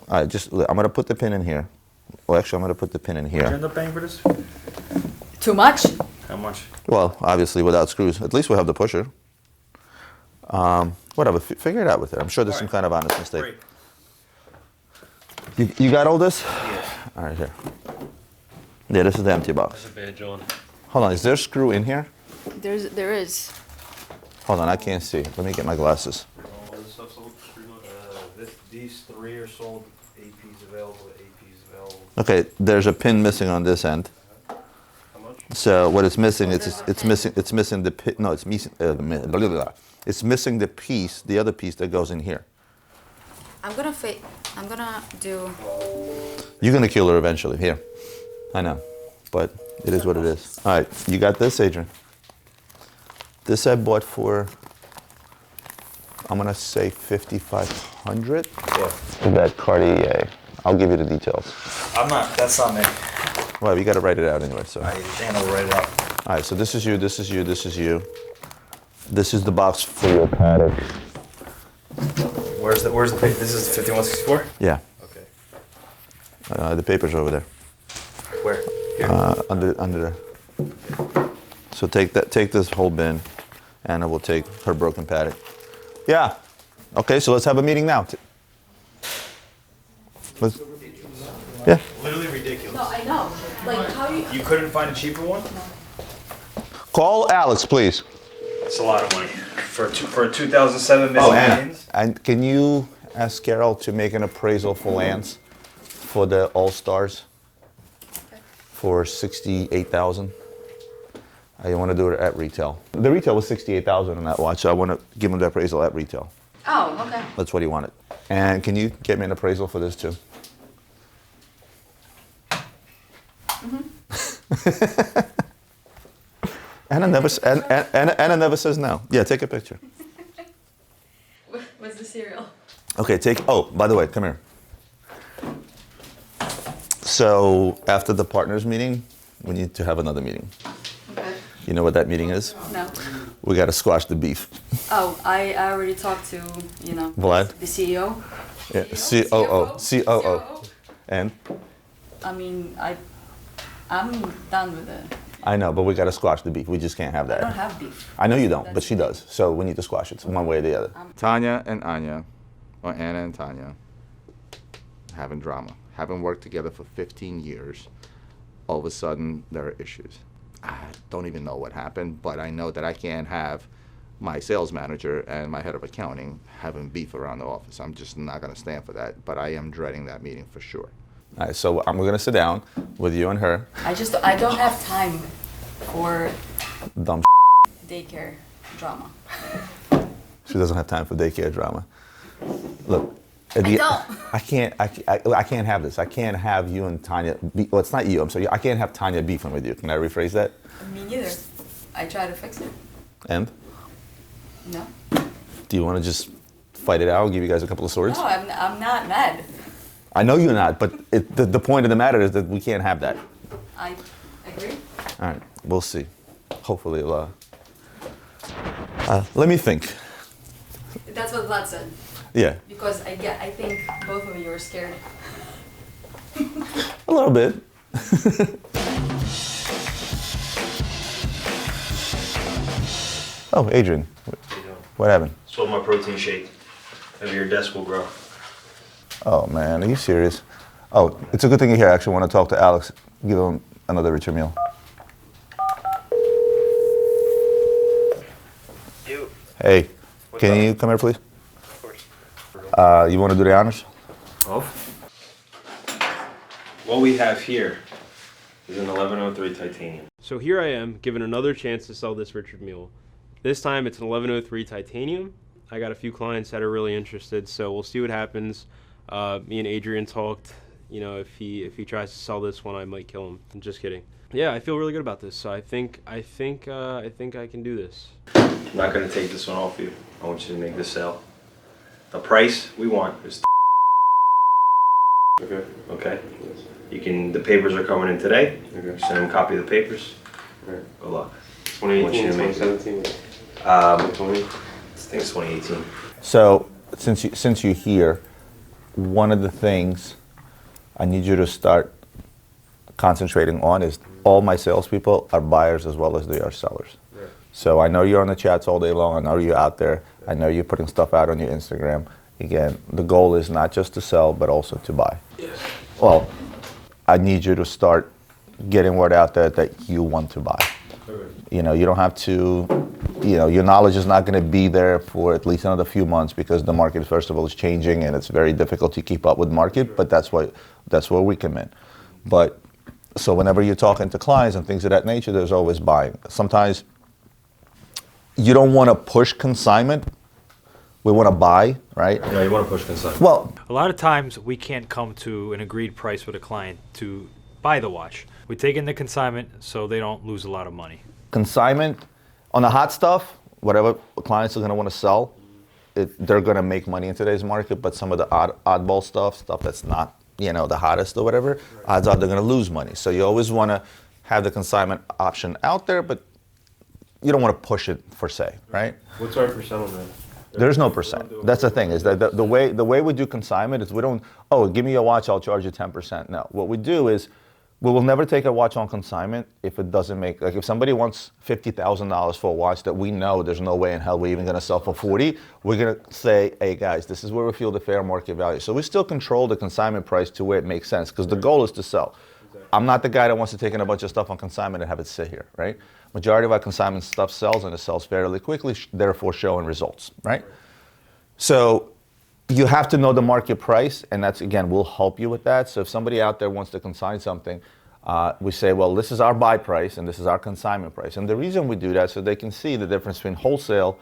All right, I'm going to put the pin in here. Well, actually, I'm going to put the pin in Did you here. end up paying for this? Too much? How much? Well, obviously, without screws. At least we'll have the pusher. Whatever, figure it out with it. I'm sure there's some kind of honest mistake. You got all this? Yeah. All right, here. Yeah, this is the empty box. That's a bad John. Hold on, is there a screw in here? There is. Hold on, I can't see. Let me get my glasses. All this stuff sold? These 3 are sold. AP's available. AP's available. Okay, there's a pin missing on this end. How much? So what it's missing, it's missing the pin. No, it's missing. It's missing the piece, the other piece that goes in here. I'm gonna do. You're gonna kill her eventually. Here, I know, but it is what it is. All right, you got this, Adrian. This I bought for, I'm gonna say 5,500. Yeah. That Cartier. I'll give you the details. That's not me. Well, you gotta write it out anyway. So. And I'll write it out. All right, so this is you, this is you, this is you. This is the box for your paddock. Where's the paper? This is 5164? Yeah. Okay. The paper's over there. Where? Here? Under there. So take this whole bin, and I will take her broken paddock. Yeah. Okay, so let's have a meeting now. Yeah. Literally ridiculous. No, I know. Like, how you? You couldn't find a cheaper one? Call Alex, please. It's a lot of money for a 2007 Oh, missing Anna. pins. And can you ask Carol to make an appraisal for Lance for the All Stars for 68,000? I want to do it at retail. The retail was 68,000 on that watch, so I want to give him the appraisal at retail. Oh, okay. That's what he wanted. And can you get me an appraisal for this too? Anna never says no. Yeah, take a picture. What's the cereal? Okay, oh, by the way, come here. So after the partners meeting, we need to have another meeting. Okay. You know what that meeting is? No. We got to squash the beef. Oh, I already talked to, Vlad? the CEO. Yeah, COO. And? I mean, I'm done with it. I know, but we got to squash the beef. We just can't have that. I don't have beef. I know you don't, but she does. So we need to squash it one way or the other. Tanya and Anya, or Anna and Tanya, having drama. Having worked together for 15 years, all of a sudden there are issues. I don't even know what happened, but I know that I can't have my sales manager and my head of accounting having beef around the office. I'm just not going to stand for that, but I am dreading that meeting for sure. All right, so I'm going to sit down with you and her. I don't have time for Dumb daycare drama. She doesn't have time for daycare drama. Look, I can't have this. I can't have you and Tanya. Well, it's not you. I'm sorry. I can't have Tanya beefing with you. Can I rephrase that? Me neither. I try to fix it. And? No. Do you want to just fight it out? I'll give you guys a couple of swords. No, I'm not mad. I know you're not, but the point of the matter is that we can't have that. I agree. All right, we'll see. Hopefully, let me think. That's what Vlad said. Yeah. Because I think both of you are scared. A little bit. Oh, Adrian. What happened? Sold my protein shake. Maybe your desk will grow. Oh, man, are you serious? Oh, it's a good thing you're here. I actually want to talk to Alex. Give him another Richard Mille. You. Hey. Can you come here, please? Of course. You want to do the honors? What we have here is an 1103 titanium. So here I am, given another chance to sell this Richard Mille. This time it's an 1103 titanium. I got a few clients that are really interested, so we'll see what happens. Me and Adrian talked. You know, if he tries to sell this one, I might kill him. I'm just kidding. Yeah, I feel really good about this. So I think I can do this. I'm not gonna take this one off you. I want you to make this sale. The price we want is. Okay. Okay. You can. The papers are coming in today. Okay. Send them a copy of the papers. All right. Good luck. 2018, 2017. I think it's 2018. So since you're here, one of the things I need you to start concentrating on is all my salespeople are buyers as well as they are sellers. Right. So I know you're on the chats all day long. I know you're out there. I know you're putting stuff out on your Instagram. Again, the goal is not just to sell, but also to buy. Yes. Well, I need you to start getting word out there that you want to buy. You know, you don't have to, you know, your knowledge is not going to be there for at least another few months because the market, first of all, is changing and it's very difficult to keep up with the market, but that's where we come in. But so whenever you're talking to clients and things of that nature, there's always buying. Sometimes you don't want to push consignment. We want to buy, right? No, you want to push consignment. Well, a lot of times we can't come to an agreed price with a client to buy the watch. We take in the consignment so they don't lose a lot of money. Consignment, on the hot stuff, whatever clients are going to want to sell, they're going to make money in today's market, but some of the oddball stuff that's not, you know, the hottest or whatever, odds are they're going to lose money. So you always want to have the consignment option out there, but you don't want to push it per se, right? What's our percent on that? There's no percent. That's the thing, is that the way we do consignment is we don't, oh, give me a watch, I'll charge you 10%. No, what we do is we will never take a watch on consignment if it doesn't make, like if somebody wants $50,000 for a watch that we know there's no way in hell we're even gonna sell for 40, we're gonna say, hey guys, this is where we feel the fair market value. So we still control the consignment price to where it makes sense, because the goal is to sell. I'm not the guy that wants to take in a bunch of stuff on consignment and have it sit here, right? Majority of our consignment stuff sells and it sells fairly quickly, therefore showing results, right? So you have to know the market price, and that's, again, we'll help you with that. So if somebody out there wants to consign something, we say, well, this is our buy price and this is our consignment price. And the reason we do that so they can see the difference between wholesale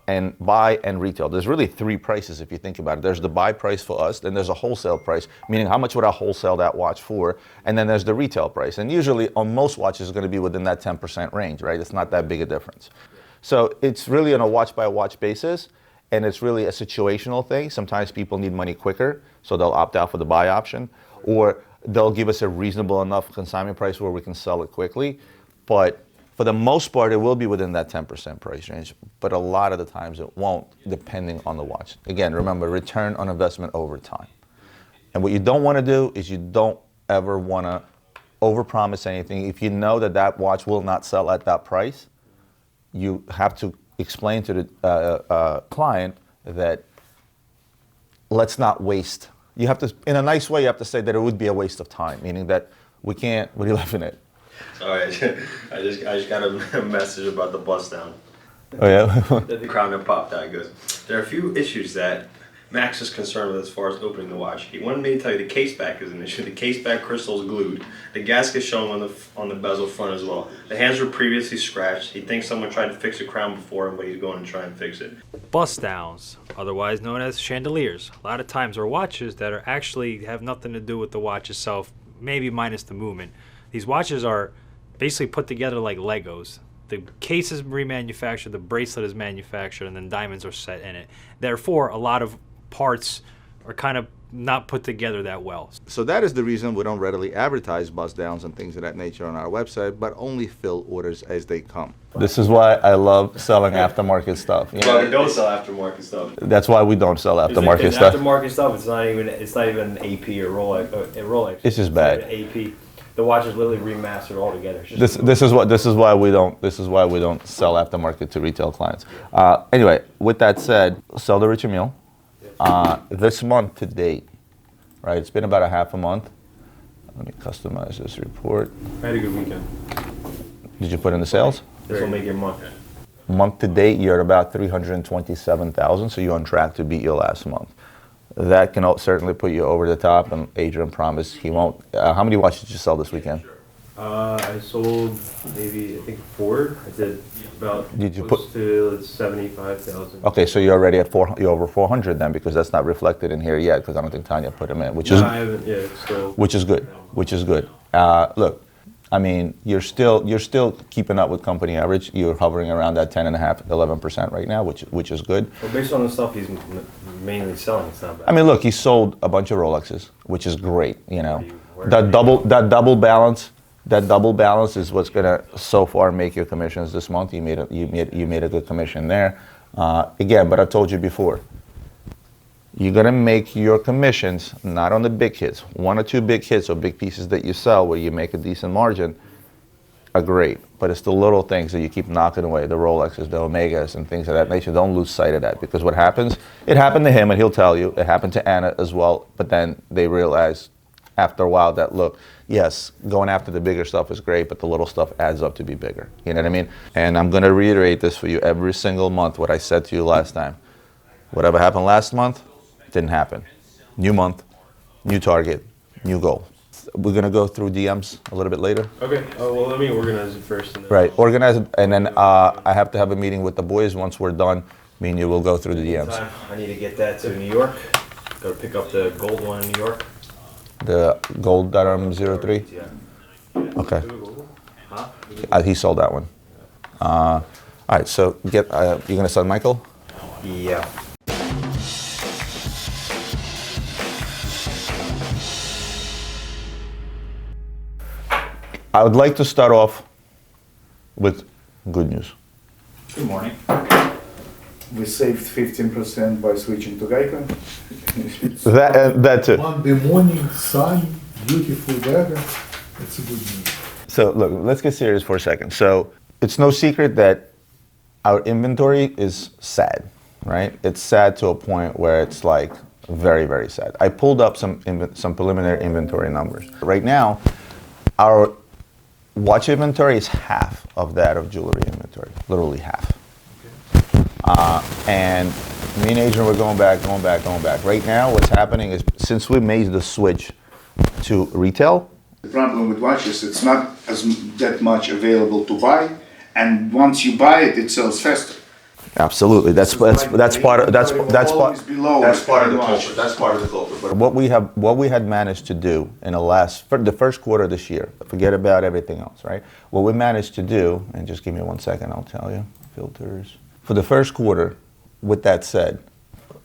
and buy and retail. There's really three prices if you think about it. There's the buy price for us, then there's a wholesale price, meaning how much would I wholesale that watch for, and then there's the retail price. And usually on most watches it's going to be within that 10% range, right? It's not that big a difference. So it's really on a watch by watch basis, and it's really a situational thing. Sometimes people need money quicker, so they'll opt out for the buy option, or they'll give us a reasonable enough consignment price where we can sell it quickly. But for the most part, it will be within that 10% price range, but a lot of the times it won't, depending on the watch. Again, remember, return on investment over time. And what you don't want to do is you don't ever want to overpromise anything. If you know that that watch will not sell at that price, you have to explain to the client that let's not waste. You have to, in a nice way, you have to say that it would be a waste of time, meaning that we can't, what are you laughing at? Sorry, I just got a message about the bust down. Oh yeah? The crown that popped out. It goes, there are a few issues that Max is concerned with as far as opening the watch. He wanted me to tell you the case back is an issue. The case back crystal is glued. The gasket showing on the bezel front as well. The hands were previously scratched. He thinks someone tried to fix the crown before him, but he's going to try and fix it. Bust downs, otherwise known as chandeliers. A lot of times are watches that are actually have nothing to do with the watch itself, maybe minus the movement. These watches are basically put together like Legos. The case is remanufactured, the bracelet is manufactured, and then diamonds are set in it. Therefore, a lot of parts are kind of not put together that well. So that is the reason we don't readily advertise bust downs and things of that nature on our website, but only fill orders as they come. This is why I love selling aftermarket stuff. Well, we don't sell aftermarket stuff. That's why we don't sell aftermarket stuff. Aftermarket stuff, it's not even AP or Rolex. It's just bad. AP. The watch is literally remastered altogether. This is why we don't sell aftermarket to retail clients. Anyway, with that said, sell the Richard Mille. This month to date, right? It's been about a half a month. Let me customize this report. I had a good weekend. Did you put in the sales? This will make your month. month to date, you're at about 327,000, so you're on track to beat your last month. That can certainly put you over the top, and Adrian promised he won't. How many watches did you sell this weekend? I sold maybe, I think 4. I did about Did you close to 75,000. Okay, so you're already at you're over 400 then, because that's not reflected in here yet, because I don't think Tanya put them in, which is I haven't, yeah, it's still. which is good, which is good. Look, I mean, you're still keeping up with company average. You're hovering around that 10.5, 11% right now, which is good. Well, based on the stuff he's mainly selling, it's not bad. I mean, look, he sold a bunch of Rolexes, which is great. You know, that double balance is what's gonna so far make your commissions this month. You made a good commission there. Again, but I told you before, you're gonna make your commissions not on the big hits. 1 or 2 big hits or big pieces that you sell where you make a decent margin are great, but it's the little things that you keep knocking away, the Rolexes, the Omegas, and things of that nature. Don't lose sight of that, because what happens, it happened to him, and he'll tell you, it happened to Anna as well, but then they realize after a while that, look, yes, going after the bigger stuff is great, but the little stuff adds up to be bigger. You know what I mean? And I'm gonna reiterate this for you every single month, what I said to you last time. Whatever happened last month, didn't happen. New month, new target, new goal. We're gonna go through DMs a little bit later. Okay, well, let me organize it first. And then Right, organize it, and then I have to have a meeting with the boys. Once we're done, me and you will go through the DMs. I need to get that to New York. Go pick up the gold one in New York. The gold Durham 03? Yeah. Okay. Huh? He sold that one. All right, so you're gonna send Michael? Yeah. I would like to start off with good news. Good morning. We saved 15% by switching to Geico. That too. Monday morning, sun, beautiful weather. It's a good news. So look, let's get serious for a second. So it's no secret that our inventory is sad, right? It's sad to a point where it's like very, very sad. I pulled up some preliminary inventory numbers. Right now, our watch inventory is half of that of jewelry inventory, literally half. And me and Adrian were going back. Right now, what's happening is, since we made the switch to retail, The problem with watches, it's not that much available to buy, and once you buy it, it sells faster. absolutely, that's part of the culprit. culture. That's part of the culprit. But what we had managed to do in the first quarter of this year, forget about everything else, right? What we managed to do, and just give me 1 second, I'll tell you. Filters. For the first quarter, with that said,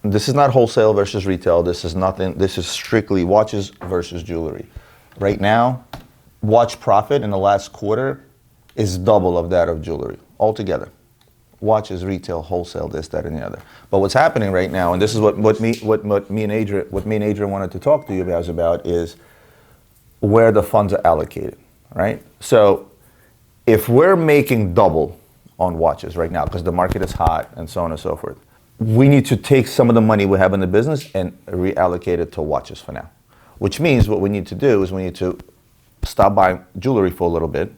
this is not wholesale versus retail. This is nothing. This is strictly watches versus jewelry. Right now, watch profit in the last quarter is double of that of jewelry altogether. Watches, retail, wholesale, this, that, and the other. But what's happening right now, and this is what me and Adrian wanted to talk to you guys about, is where the funds are allocated, right? So if we're making double on watches right now, because the market is hot and so on and so forth, we need to take some of the money we have in the business and reallocate it to watches for now. Which means what we need to do is we need to stop buying jewelry for a little bit.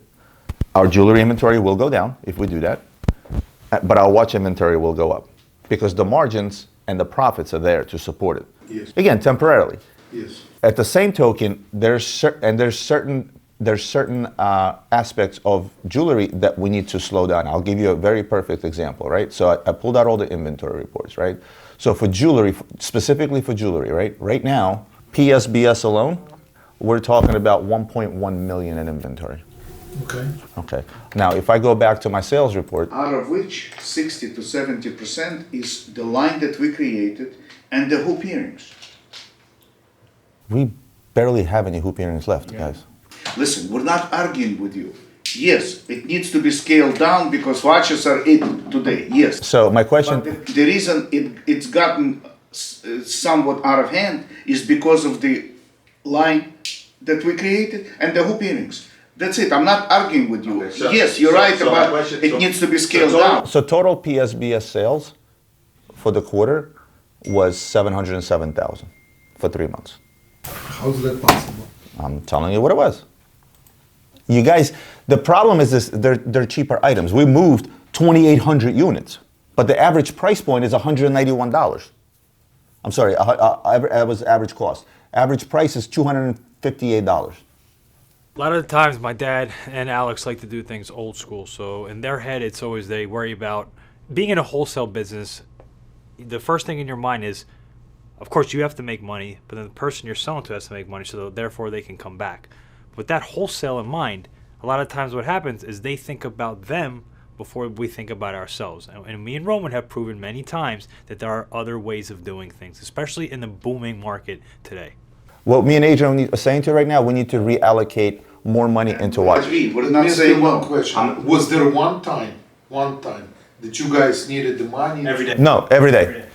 Our jewelry inventory will go down if we do that, but our watch inventory will go up, because the margins and the profits are there to support it. Yes. Again, temporarily. Yes. At the same token, there's certain aspects of jewelry that we need to slow down. I'll give you a very perfect example, right? So I pulled out all the inventory reports, right? So for jewelry, specifically for jewelry, right? Right now, PSBS alone, we're talking about 1.1 million in inventory. Okay. Okay. Now, if I go back to my sales report, Out of which 60 to 70% is the line that we created and the hoop earrings. we barely have any hoop earrings left, guys. Listen, we're not arguing with you. Yes, it needs to be scaled down because watches are it today, yes. So my question... But the reason it's gotten somewhat out of hand is because of the line that we created and the hoop earrings. That's it, I'm not arguing with you. Yes, you're right about it needs to be scaled down. So total PSBS sales for the quarter was 707,000 for 3 months. How's that possible? I'm telling you what it was. You guys, the problem is this, they're cheaper items. We moved 2,800 units, but the average price point is $191. I'm sorry, that was average cost. Average price is $258. A lot of the times my dad and Alex like to do things old school, so in their head it's always they worry about being in a wholesale business. The first thing in your mind is, of course you have to make money, but then the person you're selling to has to make money, so therefore they can come back. With that wholesale in mind, a lot of times what happens is they think about them before we think about ourselves. And me and Roman have proven many times that there are other ways of doing things, especially in the booming market today. What me and Adrian are saying to you right now, we need to reallocate more money into watches. We're not saying one question. Was there one time that you guys needed the money? Every day. No, every day.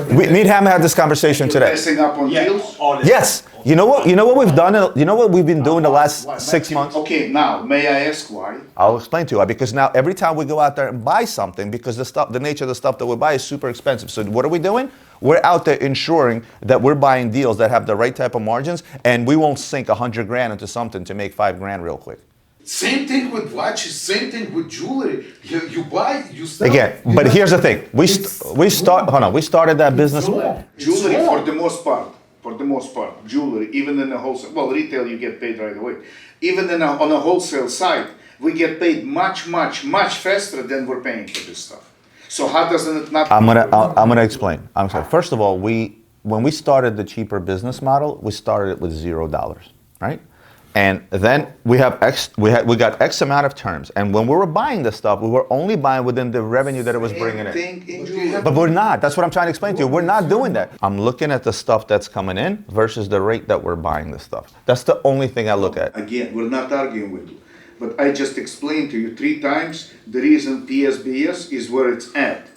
Me and him had this conversation today. Messing up on deals? Yes. You know what we've done? You know what we've been doing the last 6 months? Okay, now, may I ask why? I'll explain to you why. Because now every time we go out there and buy something, because the nature of the stuff that we buy is super expensive. So what are we doing? We're out there ensuring that we're buying deals that have the right type of margins, and we won't sink $100,000 into something to make $5,000 real quick. Same thing with watches, same thing with jewelry. You buy, you sell. Again, but here's the thing. We started that business. Jewelry, for the most part, jewelry, even in a wholesale, well, retail you get paid right away. Even on a wholesale side, we get paid much faster than we're paying for this stuff. So how doesn't it not? I'm gonna explain. I'm sorry. First of all, when we started the cheaper business model, we started it with $0, right? And then we got X amount of terms. And when we were buying this stuff, we were only buying within the revenue that it was bringing in. But we're not. That's what I'm trying to explain to you. We're not doing that. I'm looking at the stuff that's coming in versus the rate that we're buying the stuff. That's the only thing I look at. Again, we're not arguing with you. But I just explained to you 3 times the reason PSBS is where it's at.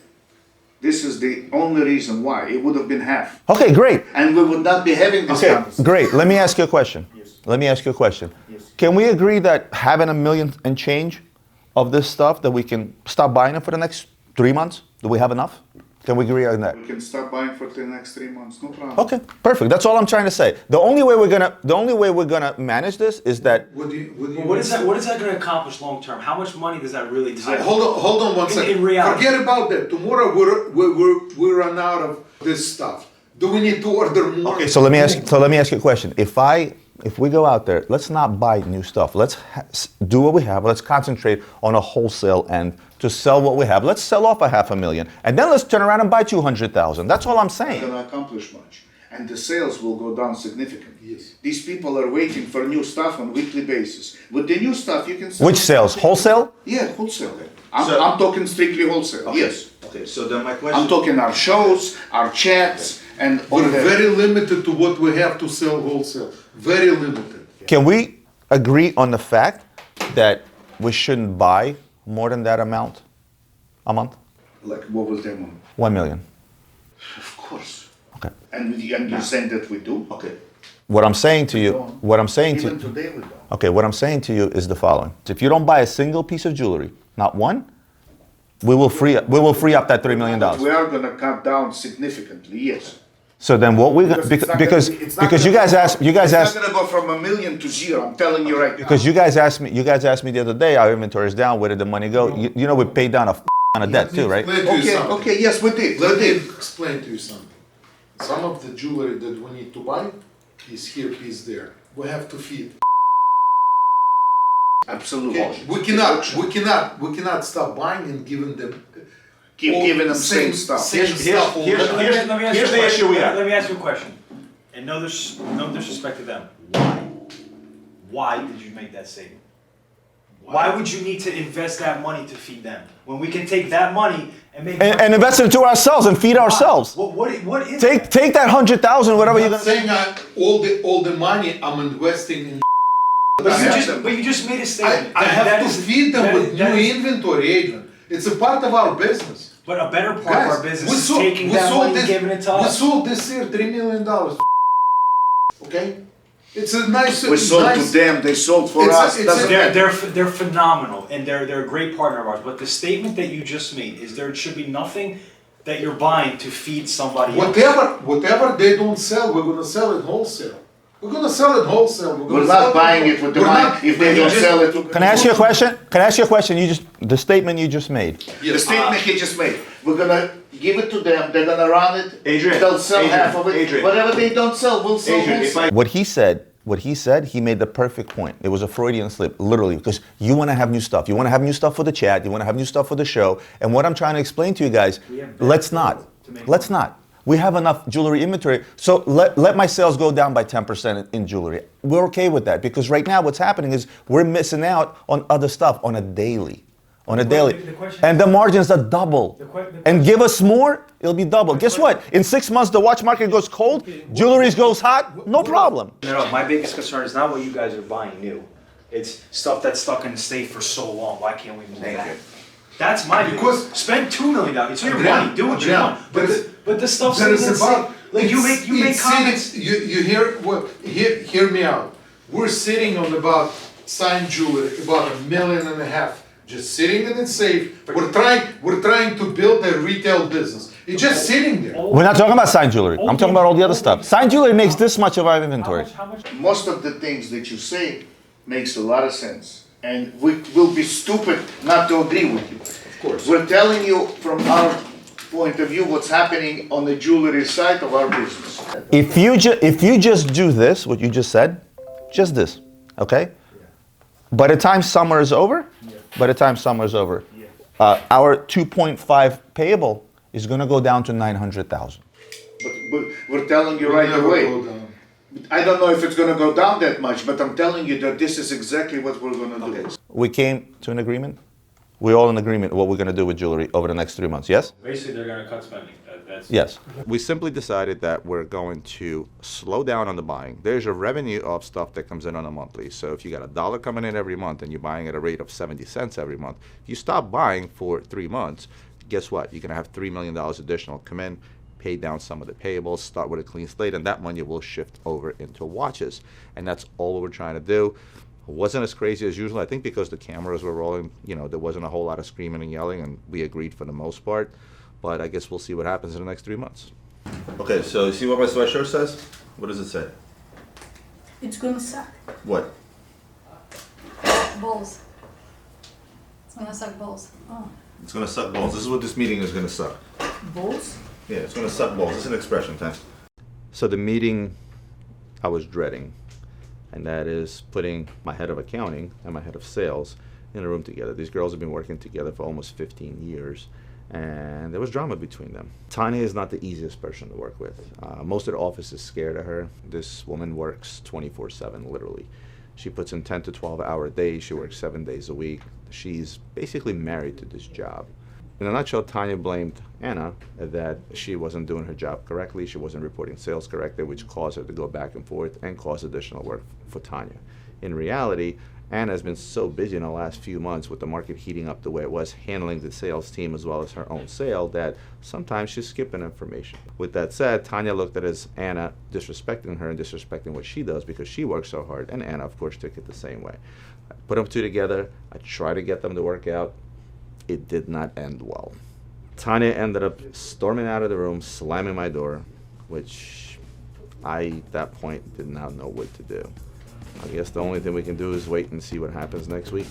This is the only reason why. It would have been half. Okay, great. And we would not be having this conversation. Great. Let me ask you a question. Let me ask you a question. Yes. Can we agree that having $1 million and change of this stuff, that we can stop buying it for the next 3 months? Do we have enough? Can we agree on that? We can stop buying for the next 3 months, no problem. Okay, perfect. That's all I'm trying to say. The only way we're gonna manage this is that. What is that gonna accomplish long term? How much money does that really tie? Hold on one second. In reality. Forget about that. Tomorrow we run out of this stuff. Do we need to order more? Okay, so let me ask you a question. If we go out there, let's not buy new stuff. Let's do what we have. Let's concentrate on a wholesale end to sell what we have. Let's sell off $500,000, and then let's turn around and buy 200,000. That's all I'm saying. Not gonna accomplish much, and the sales will go down significantly. Yes. These people are waiting for new stuff on a weekly basis. With the new stuff, you can sell. Which sales? Wholesale? Yeah, wholesale. I'm talking strictly wholesale. Okay. Yes. Okay. So then my question. I'm talking our shows, our chats, and We're very limited to what we have to sell wholesale. Very limited. Can we agree on the fact that we shouldn't buy more than that amount a month? Like, what was their amount? 1 million. Of course. Okay. And you're saying that we do? Okay. What I'm saying to you, Even today we don't. okay, what I'm saying to you is the following. If you don't buy a single piece of jewelry, not one, we will free up that $3 million. We are going to cut down significantly, yes. So then what we because you guys asked It's not going to go from $1 million to 0. I'm telling you right now. Because you guys asked me the other day, our inventory is down. Where did the money go? You know we paid down a ton of debt too, right? Okay, yes, we did. Let me explain to you something. Some of the jewelry that we need to buy is here, is there. We have to feed. Absolutely. Okay? We cannot stop buying and giving them. Keep giving them same stuff. Here's the issue we have. Let me ask you a question. And no disrespect to them. Why did you make that statement? Why would you need to invest that money to feed them when we can take that money and make and invest it into ourselves and feed ourselves? What is take that 100,000, whatever you're gonna saying all the money I'm investing in. But you just made a statement. I have to feed them with new inventory, Adrian. It's a part of our business. But a better part of our business is taking that money and giving it to us. We sold this year $3 million. Okay? It's a nice. We sold to them. They sold for us. They're phenomenal and they're a great partner of ours. But the statement that you just made is there should be nothing that you're buying to feed somebody else. Whatever they don't sell, we're gonna sell it wholesale. We're gonna sell it wholesale. We're not buying it with the money. If they don't sell it. Can I ask you a question? Can I ask you a question? The statement you just made. The statement he just made. We're gonna give it to them. They're gonna run it. Adrian, They'll sell Adrian, half of it. Adrian. Whatever they don't sell, we'll sell. Adrian, What he said, he made the perfect point. It was a Freudian slip, literally, because you want to have new stuff. You want to have new stuff for the chat. You want to have new stuff for the show. And what I'm trying to explain to you guys, let's not. We have enough jewelry inventory, so let my sales go down by 10% in jewelry. We're okay with that, because right now what's happening is we're missing out on other stuff on a daily. And the margins are double. And give us more, it'll be double. Guess what? In 6 months, the watch market goes cold, jewelry goes hot, no problem. No, my biggest concern is not what you guys are buying new. It's stuff that's stuck in the safe for so long. Why can't we move that? That's my because spend $2 million. It's your money. Do what you want. But the stuff's in the safe. Like you make comments. You hear me out. We're sitting on about signed jewelry, about $1.5 million. Just sitting in the safe. We're trying to build a retail business. It's just sitting there. We're not talking about signed jewelry. I'm talking about all the other stuff. Signed jewelry makes this much of our inventory. Most of the things that you say makes a lot of sense. And we will be stupid not to agree with you. Of course. We're telling you from our point of view what's happening on the jewelry side of our business. If you just do this, what you just said, just this, okay? By the time summer is over, our 2.5 payable is going to go down to 900,000. But we're telling you right away. I don't know if it's going to go down that much, but I'm telling you that this is exactly what we're going to do. We came to an agreement. We're all in agreement what we're going to do with jewelry over the next 3 months, yes? Basically, they're going to cut spending. Yes. We simply decided that we're going to slow down on the buying. There's a revenue of stuff that comes in on a monthly. So if you got $1 coming in every month and you're buying at a rate of 70 cents every month, if you stop buying for 3 months, guess what? You're going to have $3 million additional come in, pay down some of the payables, start with a clean slate, and that money will shift over into watches. And that's all we're trying to do. It wasn't as crazy as usual, I think, because the cameras were rolling. There wasn't a whole lot of screaming and yelling, and we agreed for the most part. But I guess we'll see what happens in the next 3 months. Okay, so you see what my sweatshirt says? What does it say? It's gonna suck. What? Balls. It's gonna suck balls. Oh. It's gonna suck balls. This is what this meeting is gonna suck. Balls? Yeah, it's gonna suck balls. It's an expression, Tim. So the meeting I was dreading, and that is putting my head of accounting and my head of sales in a room together. These girls have been working together for almost 15 years. And there was drama between them. Tanya is not the easiest person to work with. Most of the office is scared of her. This woman works 24/7, literally. She puts in 10 to 12 hour days. She works 7 days a week. She's basically married to this job. In a nutshell, Tanya blamed Anna that she wasn't doing her job correctly. She wasn't reporting sales correctly, which caused her to go back and forth and cause additional work for Tanya. In reality, Anna has been so busy in the last few months with the market heating up the way it was, handling the sales team as well as her own sale, that sometimes she's skipping information. With that said, Tanya looked at it as Anna disrespecting her and disrespecting what she does because she works so hard, and Anna, of course, took it the same way. I put them two together. I tried to get them to work out. It did not end well. Tanya ended up storming out of the room, slamming my door, which I, at that point, did not know what to do. I guess the only thing we can do is wait and see what happens next week.